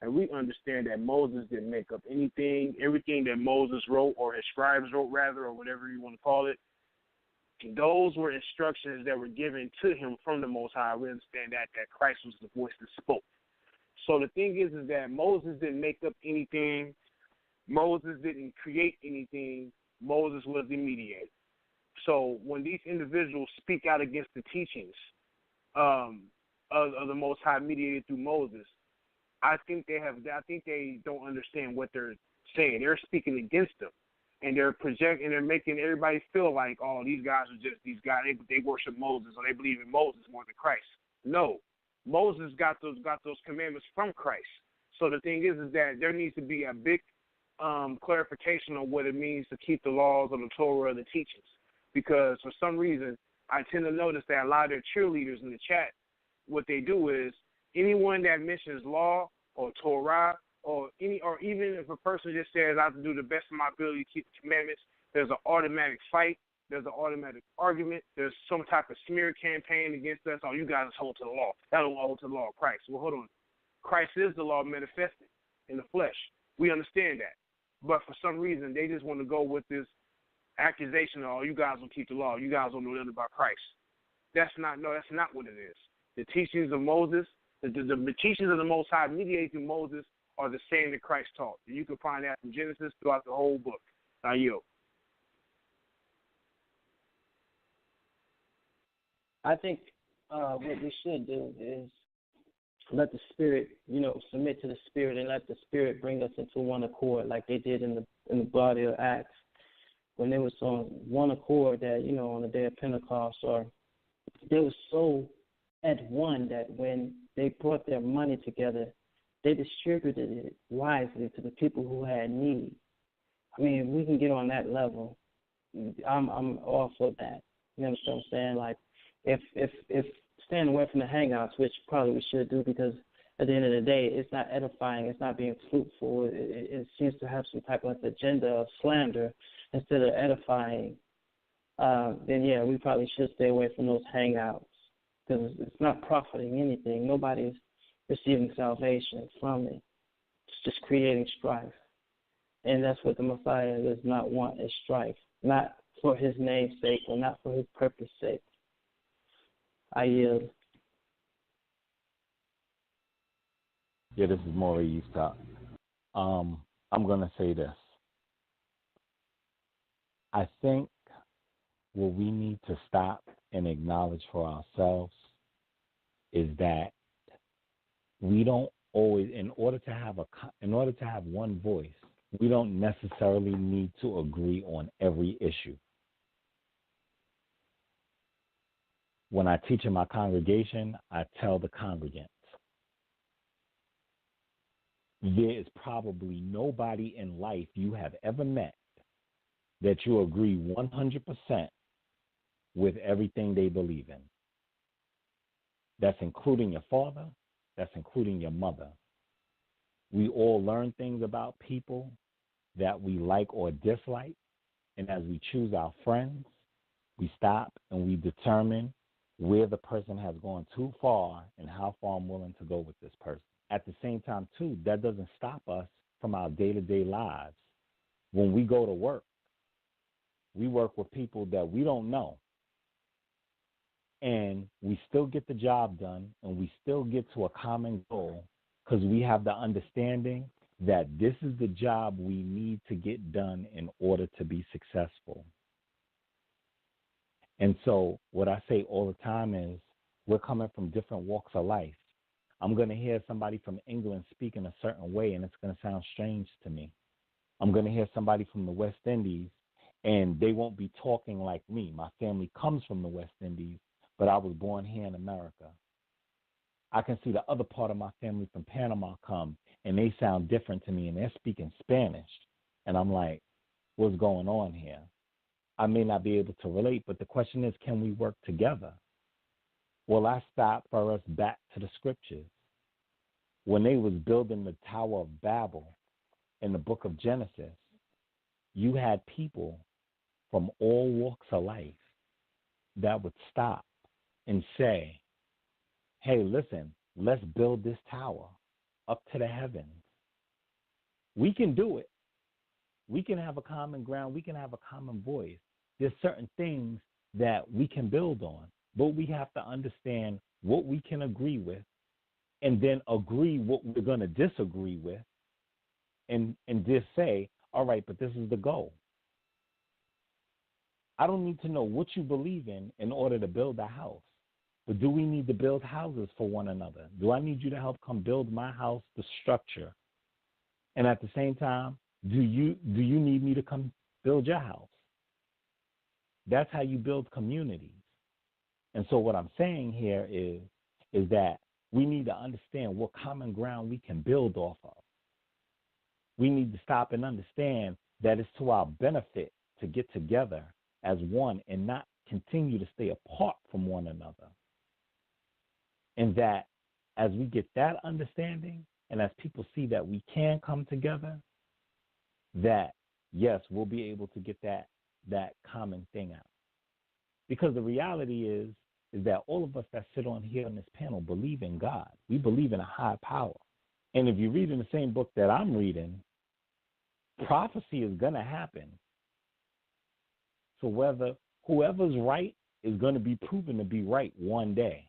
And we understand that Moses didn't make up anything. Everything that Moses wrote, or his scribes wrote, rather, or whatever you want to call it, those were instructions that were given to him from the Most High. We understand that Christ was the voice that spoke. So the thing is that Moses didn't make up anything. Moses didn't create anything. Moses was the mediator. So when these individuals speak out against the teachings of the Most High mediated through Moses, I think they don't understand what they're saying. They're speaking against them. And they're projecting, and they're making everybody feel like, oh, these guys are just these guys. They worship Moses, or they believe in Moses more than Christ. No, Moses got those commandments from Christ. So the thing is that there needs to be a big clarification on what it means to keep the laws of the Torah or the teachings. Because for some reason, I tend to notice that a lot of their cheerleaders in the chat, what they do is anyone that mentions law or Torah, or even if a person just says, I have to do the best of my ability to keep the commandments, there's an automatic fight, there's an automatic argument, there's some type of smear campaign against us. Oh, you guys hold to the law. That don't hold to the law of Christ. Well, hold on. Christ is the law manifested in the flesh. We understand that. But for some reason, they just want to go with this accusation of, oh, you guys don't keep the law. You guys don't know nothing about Christ. That's not what it is. The teachings of Moses, the teachings of the Most High mediated through Moses, are the same that Christ taught. And you can find that from Genesis throughout the whole book. Now, I think what we should do is let the Spirit, submit to the Spirit, and let the Spirit bring us into one accord, like they did in the body of Acts, when they was on one accord. That on the day of Pentecost, or they were so at one that when they brought their money together, they distributed it wisely to the people who had need. I mean, if we can get on that level, I'm all for that. You understand what I'm saying? Like, if staying away from the hangouts, which probably we should do, because at the end of the day, it's not edifying, it's not being fruitful. It seems to have some type of agenda of slander instead of edifying. Then yeah, we probably should stay away from those hangouts, because it's not profiting anything. Nobody's receiving salvation from it. It's just creating strife. And that's what the Messiah does not want, is strife. Not for his name's sake or not for his purpose sake. I yield. Yeah, this is Moreh Yeftahk. I'm going to say this. I think what we need to stop and acknowledge for ourselves is that we don't always, in order to have one voice, we don't necessarily need to agree on every issue. When I teach in my congregation, I tell the congregants, there is probably nobody in life you have ever met that you agree 100% with everything they believe in. That's including your father. That's including your mother. We all learn things about people that we like or dislike. And as we choose our friends, we stop and we determine where the person has gone too far and how far I'm willing to go with this person. At the same time, too, that doesn't stop us from our day-to-day lives. When we go to work, we work with people that we don't know. And we still get the job done, and we still get to a common goal because we have the understanding that this is the job we need to get done in order to be successful. And so what I say all the time is we're coming from different walks of life. I'm going to hear somebody from England speak in a certain way, and it's going to sound strange to me. I'm going to hear somebody from the West Indies, and they won't be talking like me. My family comes from the West Indies, but I was born here in America. I can see the other part of my family from Panama come, and they sound different to me, and they're speaking Spanish. And I'm like, what's going on here? I may not be able to relate, but the question is, can we work together? Well, I stop for us back to the scriptures. When they was building the Tower of Babel in the book of Genesis, you had people from all walks of life that would stop and say, hey, listen, let's build this tower up to the heavens. We can do it. We can have a common ground. We can have a common voice. There's certain things that we can build on, but we have to understand what we can agree with and then agree what we're going to disagree with and just say, all right, but this is the goal. I don't need to know what you believe in order to build a house. But do we need to build houses for one another? Do I need you to help come build my house, the structure? And at the same time, do you need me to come build your house? That's how you build communities. And so what I'm saying here is that we need to understand what common ground we can build off of. We need to stop and understand that it's to our benefit to get together as one and not continue to stay apart from one another. And that as we get that understanding and as people see that we can come together, that, yes, we'll be able to get that common thing out. Because the reality is that all of us that sit on here on this panel believe in God. We believe in a high power. And if you read in the same book that I'm reading, prophecy is going to happen. So whether whoever's right is going to be proven to be right one day.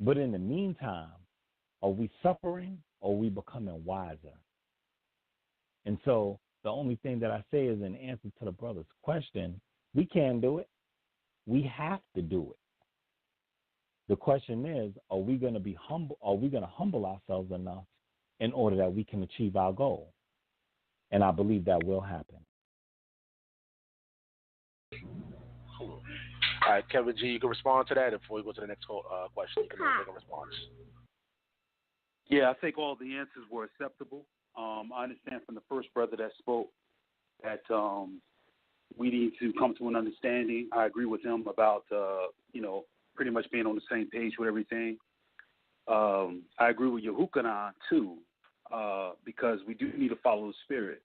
But in the meantime, are we suffering or are we becoming wiser? And so the only thing that I say is in answer to the brother's question, we can do it. We have to do it. The question is, are we going to be humble? Are we going to humble ourselves enough in order that we can achieve our goal? And I believe that will happen. All right, Kevin G, you can respond to that. Before we go to the next question, you can make a response. Yeah, I think all the answers were acceptable. I understand from the first brother that spoke that we need to come to an understanding. I agree with him about, pretty much being on the same page with everything. I agree with Yahucanan, too, because we do need to follow the Spirit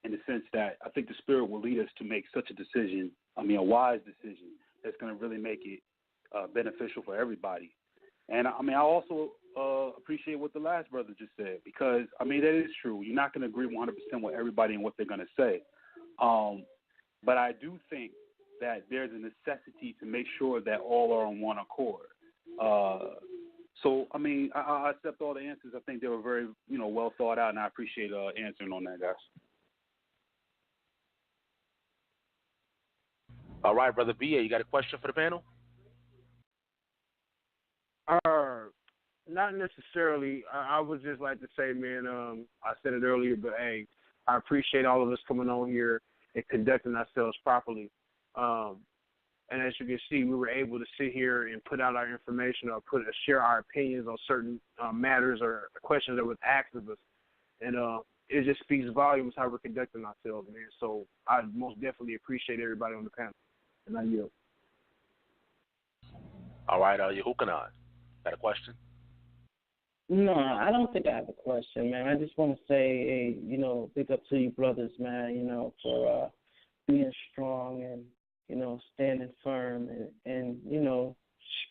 in the sense that I think the Spirit will lead us to make such a decision, a wise decision, that's going to really make it beneficial for everybody. And, I also appreciate what the last brother just said because, that is true. You're not going to agree 100% with everybody and what they're going to say. But I do think that there's a necessity to make sure that all are on one accord. So, I mean, I accept all the answers. I think they were very, well thought out, and I appreciate answering on that, guys. All right, Brother B.A., you got a question for the panel? Not necessarily. I would just like to say, man, I said it earlier, but hey, I appreciate all of us coming on here and conducting ourselves properly. And as you can see, we were able to sit here and put out our information or share our opinions on certain matters or questions that was asked of us. And it just speaks volumes how we're conducting ourselves, man. So I most definitely appreciate everybody on the panel. And I yield. All right, Yahucanan, got a question? No, I don't think I have a question, man. I just want to say, hey, big up to you brothers, man, for being strong and, standing firm and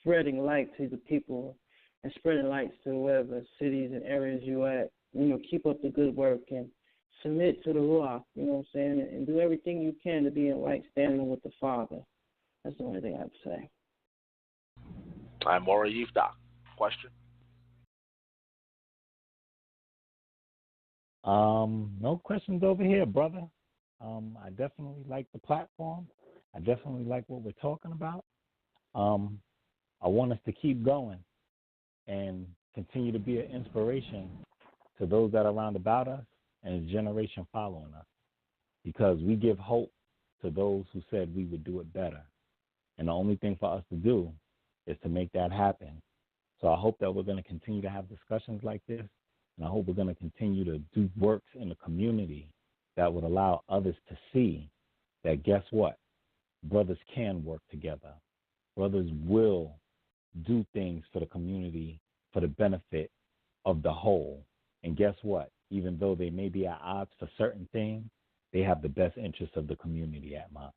spreading light to the people and spreading light to whatever cities and areas you at. Keep up the good work and submit to the Ruach, you know what I'm saying, and do everything you can to be in right standing with the Father. That's the only thing I have to say. All right, Moreh Yeftahk, question? No questions over here, brother. I definitely like the platform. I definitely like what we're talking about. I want us to keep going and continue to be an inspiration to those that are around about us and the generation following us, because we give hope to those who said we would do it better. And the only thing for us to do is to make that happen. So I hope that we're going to continue to have discussions like this, and I hope we're going to continue to do works in the community that would allow others to see that, guess what? Brothers can work together. Brothers will do things for the community for the benefit of the whole. And guess what? Even though they may be at odds for certain things, they have the best interests of the community at mind.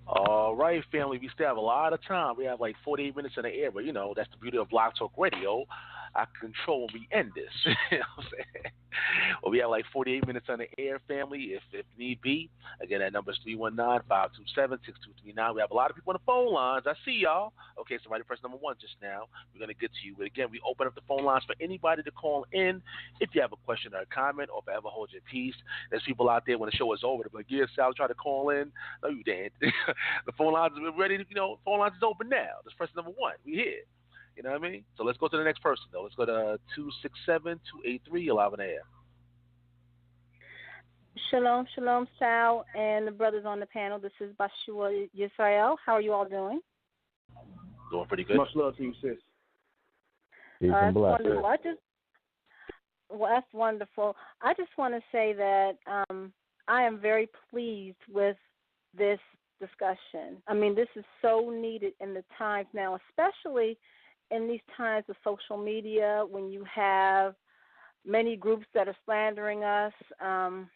All right, family, we still have a lot of time. We have like 48 minutes in the air, but that's the beauty of Block Talk Radio. I control when we end this. You know what I'm saying? Well, we have like 48 minutes on the air, family, if need be. Again, that number is 319-527-6239. We have a lot of people on the phone lines. I see y'all. Okay, somebody pressed number 1 just now. We're going to get to you. But again, we open up the phone lines for anybody to call in if you have a question or a comment, or if you ever hold your peace. There's people out there when the show is over, they're like, yeah, Sal, try to call in. No, you didn't. The phone lines are ready. Phone lines is open now. Just press number 1. We here. You know what I mean? So let's go to the next person, though. Let's go to 267-283. You're live on the air. Shalom, shalom, Sal, and the brothers on the panel. This is Bashua Yisrael. How are you all doing? Doing pretty good. Much love to you, sis. That's wonderful. That's wonderful. I just want to say that I am very pleased with this discussion. I mean, this is so needed in the times now, especially in these times of social media when you have many groups that are slandering us, and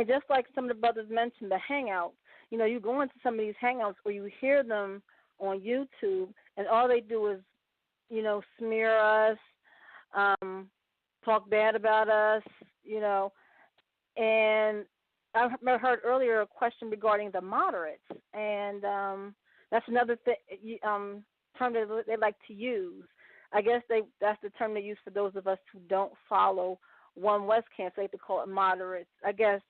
just like some of the brothers mentioned, the hangouts, you go into some of these hangouts or you hear them on YouTube and all they do is, smear us, talk bad about us, and I heard earlier a question regarding the moderates, and that's another term that they like to use. I guess that's the term they use for those of us who don't follow One West camp. So they have to call it moderates. I guess,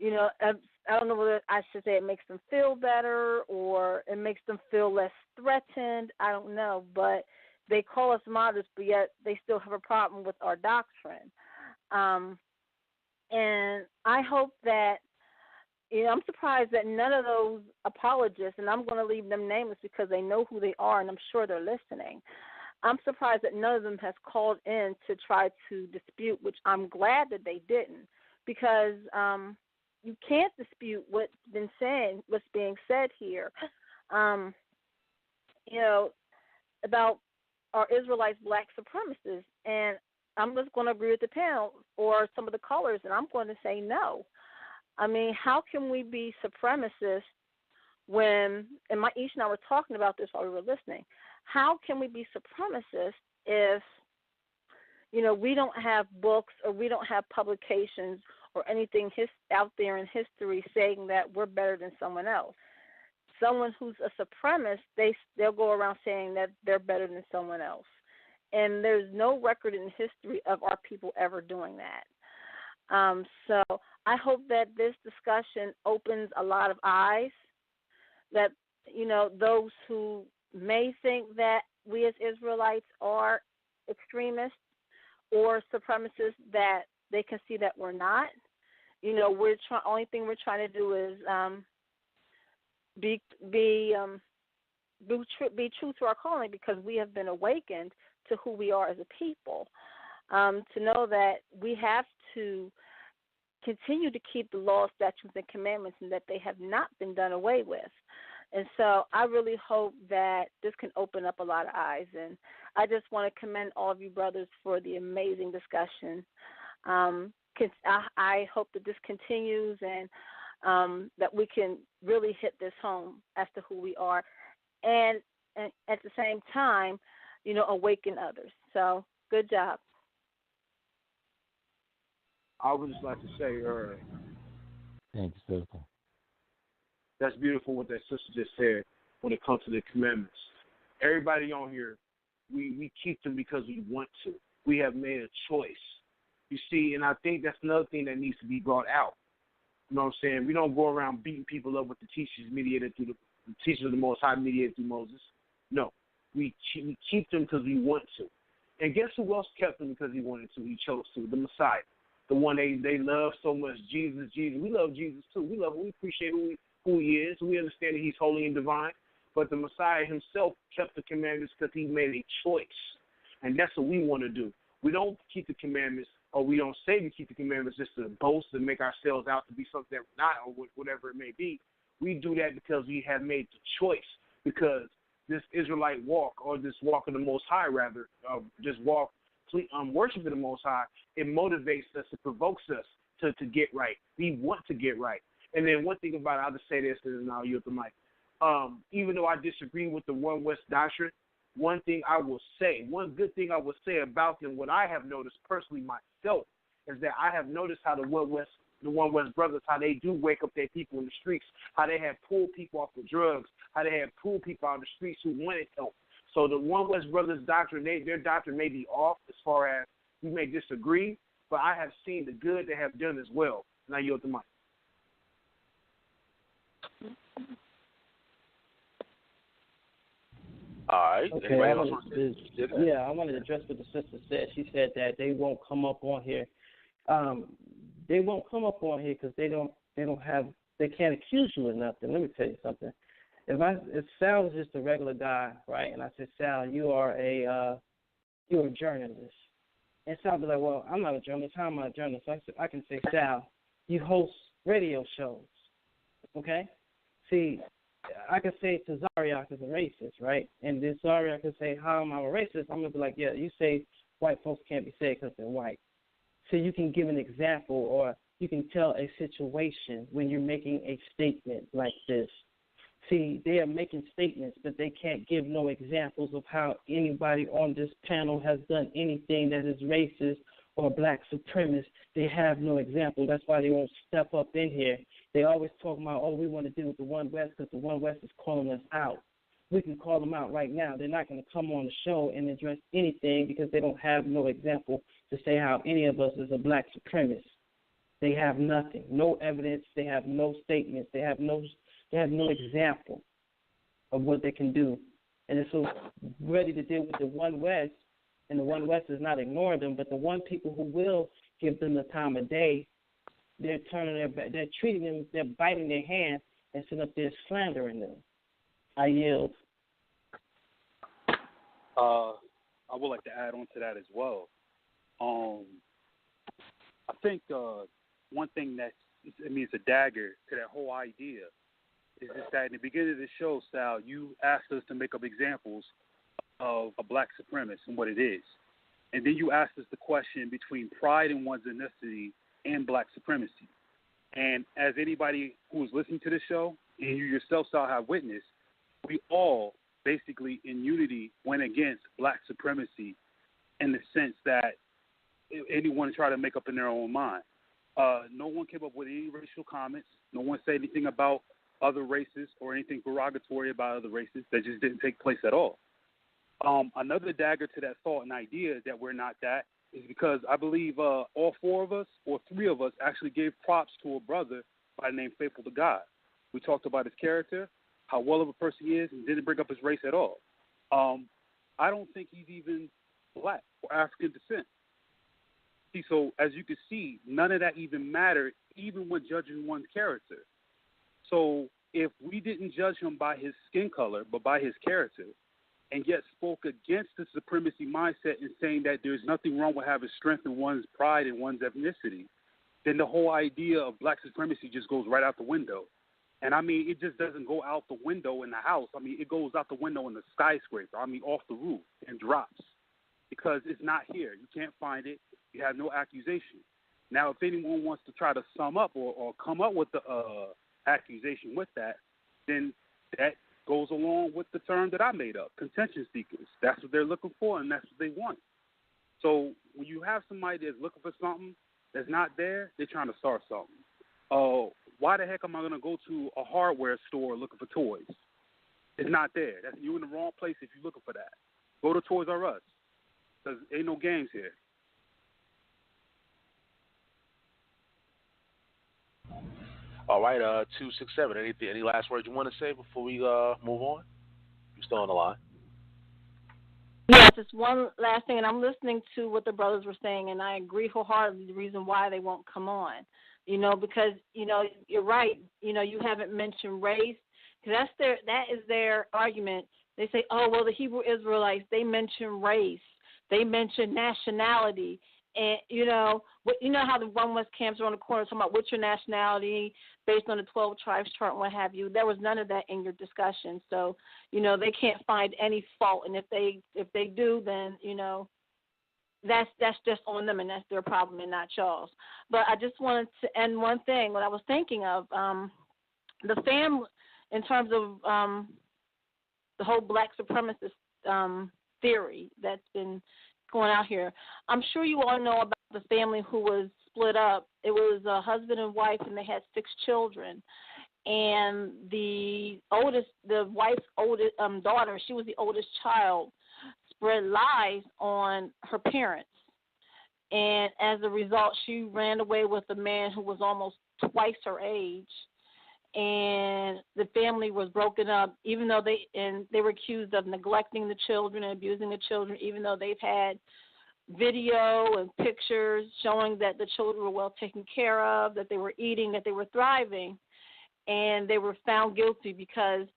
I don't know whether I should say it makes them feel better or it makes them feel less threatened. I don't know, but they call us moderates, but yet they still have a problem with our doctrine. And I hope that, I'm surprised that none of those apologists, and I'm going to leave them nameless because they know who they are and I'm sure they're listening. I'm surprised that none of them has called in to try to dispute, which I'm glad that they didn't, because you can't dispute what's being said here. About our Israelites, black supremacists, and I'm just going to agree with the panel or some of the callers, and I'm going to say no. I mean, how can we be supremacists when, and Ish and I were talking about this while we were listening, how can we be supremacists if, we don't have books or we don't have publications or anything out there in history saying that we're better than someone else. Someone who's a supremacist, they'll go around saying that they're better than someone else. And there's no record in history of our people ever doing that. So I hope that this discussion opens a lot of eyes, that, those who may think that we as Israelites are extremists or supremacists, that they can see that we're not. Only thing we're trying to do is be true to our calling, because we have been awakened to who we are as a people. To know that we have to continue to keep the law, statutes, and commandments, and that they have not been done away with. And so I really hope that this can open up a lot of eyes. And I just want to commend all of you brothers for the amazing discussion. I hope that this continues, and that we can really hit this home as to who we are, and at the same time, awaken others. So good job. I would just like to say, thanks, sister. That's beautiful what that sister just said when it comes to the commandments. Everybody on here, we keep them because we want to. We have made a choice. You see, and I think that's another thing that needs to be brought out. You know what I'm saying? We don't go around beating people up with the teachings mediated through the teachings of the Most High mediated through Moses. No, we keep them because we want to. And guess who else kept them because he wanted to? He chose to. The Messiah, the one they love so much. Jesus. We love Jesus too. We appreciate who he is. We understand that he's holy and divine. But the Messiah himself kept the commandments because he made a choice, and that's what we want to do. We don't keep the commandments, or we don't say we keep the commandments just to boast and make ourselves out to be something that we're not, or whatever it may be. We do that because we have made the choice, because this Israelite walk, or this walk of the Most High, rather, this walk worshiping the Most High, it motivates us, it provokes us to get right. We want to get right. And then one thing about it, I'll just say this, and then I'll yield the mic. Even though I disagree with the One West doctrine, one good thing I will say about them, what I have noticed personally myself, is that I have noticed how the One West brothers, how they do wake up their people in the streets, how they have pulled people off the drugs, how they have pulled people out of the streets who wanted help. So the One West brothers' doctrine, their doctrine may be off as far as we may disagree, but I have seen the good they have done as well. And I yield the mic. All right. Okay, I wanted to address what the sister said. She said that they won't come up on here. They won't come up on here because they can't accuse you of nothing. Let me tell you something. If Sal was just a regular guy, right, and I said, Sal, you're a journalist, and Sal would be like, well, I'm not a journalist. How am I a journalist? I can say, Sal, you host radio shows, okay? See, I can say to Zariak is a racist, right? And then Zariak can say, how am I a racist? I'm going to be like, yeah, you say white folks can't be saved because they're white. So you can give an example, or you can tell a situation when you're making a statement like this. See, they are making statements, but they can't give no examples of how anybody on this panel has done anything that is racist or black supremacist. They have no example. That's why they won't step up in here. They always talk about, we want to deal with the One West because the One West is calling us out. We can call them out right now. They're not going to come on the show and address anything because they don't have no example to say how any of us is a black supremacist. They have nothing, no evidence. They have no statements. They have no example of what they can do. And they're so ready to deal with the One West, and the One West is not ignoring them, but the one people who will give them the time of day, they're turning their back, they're treating them, they're biting their hand and sitting up there slandering them. I yield. I would like to add on to that as well. I think one thing it's a dagger to that whole idea is just that in the beginning of the show, Sal, you asked us to make up examples of a black supremacist and what it is. And then you asked us the question between pride in one's ethnicity and black supremacy. And as anybody who is listening to the show, and you yourself, Sal, have witnessed, we all basically in unity went against black supremacy in the sense that anyone try to make up in their own mind. No one came up with any racial comments. No one said anything about other races or anything derogatory about other races. That just didn't take place at all. Another dagger to that thought and idea that we're not that is because I believe all four of us or three of us actually gave props to a brother by the name Faithful to God. We talked about his character, how well of a person he is, and didn't bring up his race at all. I don't think he's even black or African descent. See, so as you can see, none of that even mattered, even when judging one's character. So if we didn't judge him by his skin color, but by his character, and yet spoke against the supremacy mindset in saying that there's nothing wrong with having strength in one's pride and one's ethnicity, then the whole idea of black supremacy just goes right out the window. And I mean, it just doesn't go out the window in the house. I mean, it goes out the window in the skyscraper. I mean, off the roof and drops because it's not here. You can't find it. You have no accusation. Now, if anyone wants to try to sum up or come up with the accusation with that, then that goes along with the term that I made up, contention seekers. That's what they're looking for, and that's what they want. So when you have somebody that's looking for something that's not there, they're trying to start something. Why the heck am I going to go to a hardware store looking for toys? It's not there. You're in the wrong place if you're looking for that. Go to Toys R Us because ain't no games here. All right, 267. Any last words you want to say before we move on? You're still on the line. Yeah, just one last thing, and I'm listening to what the brothers were saying, and I agree wholeheartedly the reason why they won't come on. Because, you're right. You haven't mentioned race, because that is their argument. They say, oh, well, the Hebrew Israelites, they mention race. They mention nationality. And, how the One West camps are on the corner talking about what's your nationality based on the 12 tribes chart and what have you. There was none of that in your discussion. So, they can't find any fault. And if they do, then, that's just on them, and that's their problem and not y'all's. But I just wanted to end one thing, what I was thinking of, the family, in terms of the whole black supremacist theory that's been going out here. I'm sure you all know about the family who was split up. It was a husband and wife, and they had 6 children. And the wife's oldest daughter, she was the oldest child, spread lies on her parents. And as a result, she ran away with a man who was almost twice her age. And the family was broken up, even though they were accused of neglecting the children and abusing the children, even though they've had video and pictures showing that the children were well taken care of, that they were eating, that they were thriving. And they were found guilty because,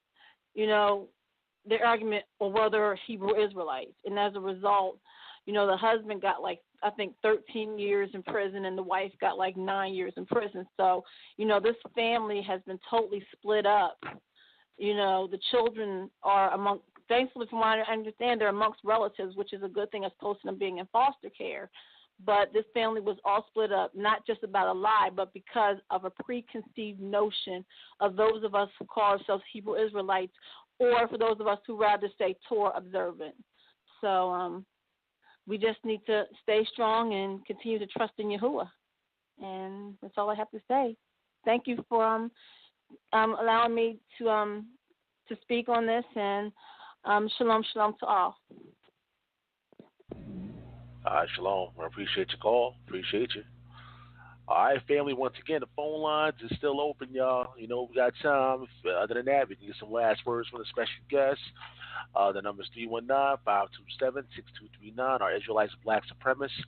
their argument, well, they're Hebrew Israelites. And as a result, the husband got 13 years in prison, and the wife got 9 years in prison. So, this family has been totally split up. The children are thankfully from what I understand, they're amongst relatives, which is a good thing as opposed to them being in foster care. But this family was all split up, not just about a lie, but because of a preconceived notion of those of us who call ourselves Hebrew Israelites, or for those of us who rather say Torah observant. So we just need to stay strong and continue to trust in Yahuwah. And that's all I have to say. Thank you for allowing me to speak on this, and shalom, shalom to all. Shalom. I appreciate your call. Appreciate you. All right, family, once again, the phone lines is still open, y'all. We got time. Other than that, we can get some last words from the special guest. The number is 319-527-6239. Our Israelites Black Supremacists.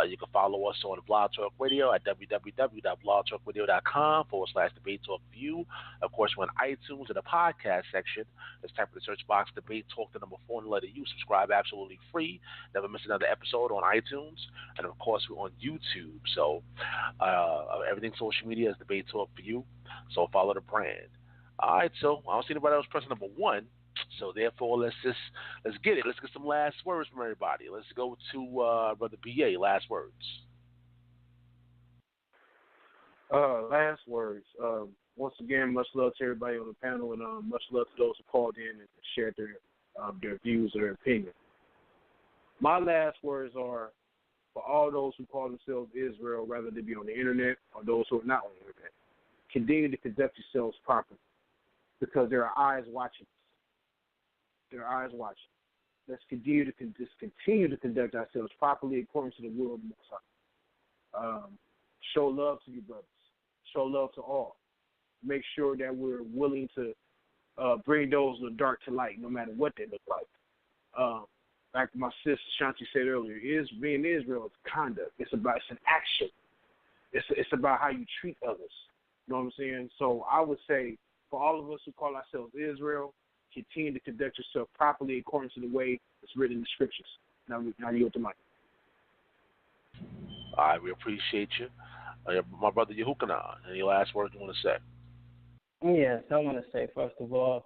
You can follow us on Blog Talk Radio at www.blogtalkradio.com/Debate Talk View. Of course, we're on iTunes in the podcast section. Just type in the search box Debate Talk, the number 4, and letter U. Subscribe absolutely free. Never miss another episode on iTunes. And, of course, we're on YouTube. So everything social media is Debate Talk for you. So follow the brand. All right, so I don't see anybody else pressing number 1. So therefore, let's get it. Let's get some last words from everybody. Let's go to Brother B.A. Last words. Last words. Once again, much love to everybody on the panel, and much love to those who called in and shared their views or their opinion. My last words are for all all those who call themselves Israel, whether they be on the internet or those who are not on the internet, continue to conduct yourselves properly, because there are eyes watching. There are eyes watching. Let's continue to conduct ourselves properly according to the will of the Most High. Show love to your brothers. Show love to all. Make sure that we're willing to bring those in the dark to light, no matter what they look like. Like my sister Shanti said earlier, being Israel is conduct. It's an action. It's about how you treat others. You know what I'm saying? So I would say for all of us who call ourselves Israel, continue to conduct yourself properly according to the way it's written in the scriptures. Now you go to Mike. All right, we appreciate you. My brother Yahucanan, any last words you want to say? Yes, I want to say, first of all,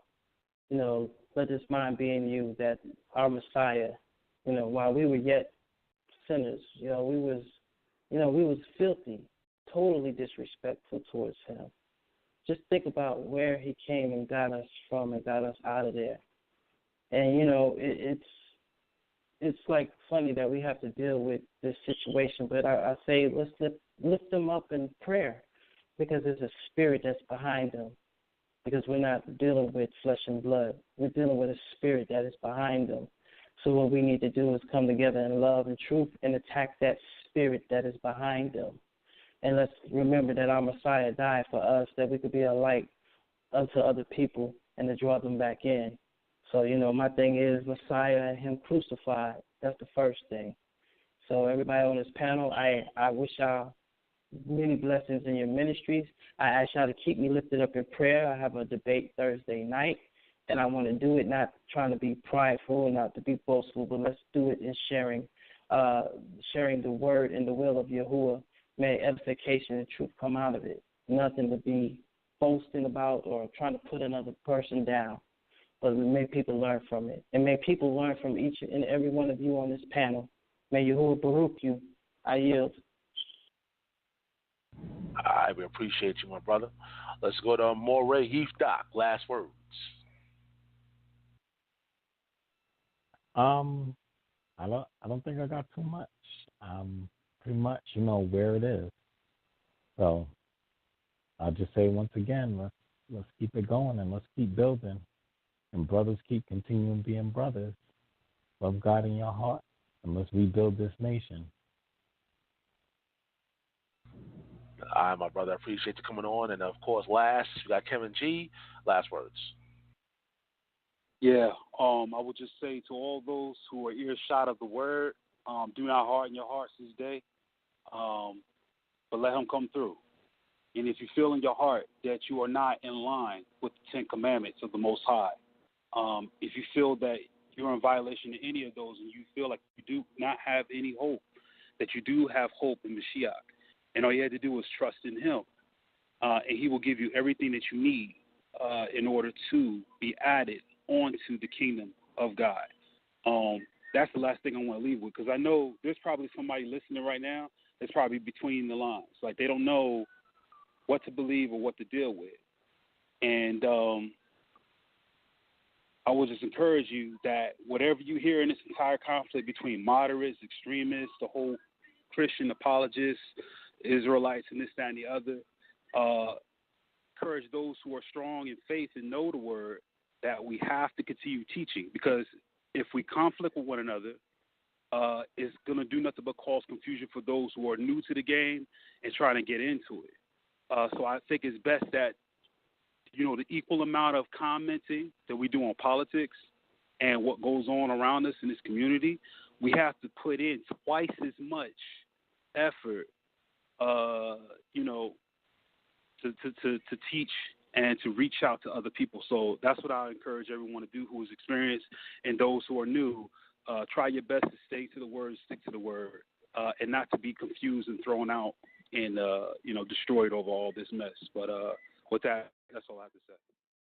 let this mind be in you that our Messiah, while we were yet sinners, we was filthy, totally disrespectful towards him. Just think about where he came and got us from and got us out of there. And, it's like funny that we have to deal with this situation, but I say let's lift them up in prayer, because there's a spirit that's behind them. Because we're not dealing with flesh and blood. We're dealing with a spirit that is behind them. So what we need to do is come together in love and truth and attack that spirit that is behind them. And let's remember that our Messiah died for us, that we could be a light unto other people and to draw them back in. So, my thing is Messiah and him crucified. That's the first thing. So everybody on this panel, I wish y'all many blessings in your ministries. I ask y'all to keep me lifted up in prayer. I have a debate Thursday night, and I want to do it not trying to be prideful, not to be boastful, but let's do it in sharing the word and the will of Yahuwah. May edification and truth come out of it. Nothing to be boasting about or trying to put another person down, but may people learn from it. And may people learn from each and every one of you on this panel. May Yahuwah Baruch you. I yield. All right, we appreciate you, my brother. Let's go to Moreh Yeftahk. Last words. I don't think I got too much. Pretty much, where it is. So I'll just say once again, let's keep it going and let's keep building. And brothers keep continuing being brothers. Love God in your heart, and let's rebuild this nation. All right, my brother, I appreciate you coming on. And, of course, last, we got Kevin G. Last words. Yeah, I would just say to all those who are earshot of the word, do not harden your hearts this day, but let him come through. And if you feel in your heart that you are not in line with the 10 Commandments of the Most High, if you feel that you're in violation of any of those and you feel like you do not have any hope, that you do have hope in Mashiach, and all you had to do is trust in him, and he will give you everything that you need in order to be added onto the kingdom of God. That's the last thing I want to leave with, because I know there's probably somebody listening right now that's probably between the lines. Like, they don't know what to believe or what to deal with. And I will just encourage you that whatever you hear in this entire conflict between moderates, extremists, the whole Christian apologists, Israelites, and this, that, and the other, encourage those who are strong in faith and know the word that we have to continue teaching, because if we conflict with one another, it's going to do nothing but cause confusion for those who are new to the game and trying to get into it. So I think it's best that, the equal amount of commenting that we do on politics and what goes on around us in this community, we have to put in twice as much effort, to teach and to reach out to other people. So that's what I encourage everyone to do who is experienced, and those who are new, try your best to stay to the word, stick to the word, and not to be confused and thrown out and, destroyed over all this mess. But with that, that's all I have to say.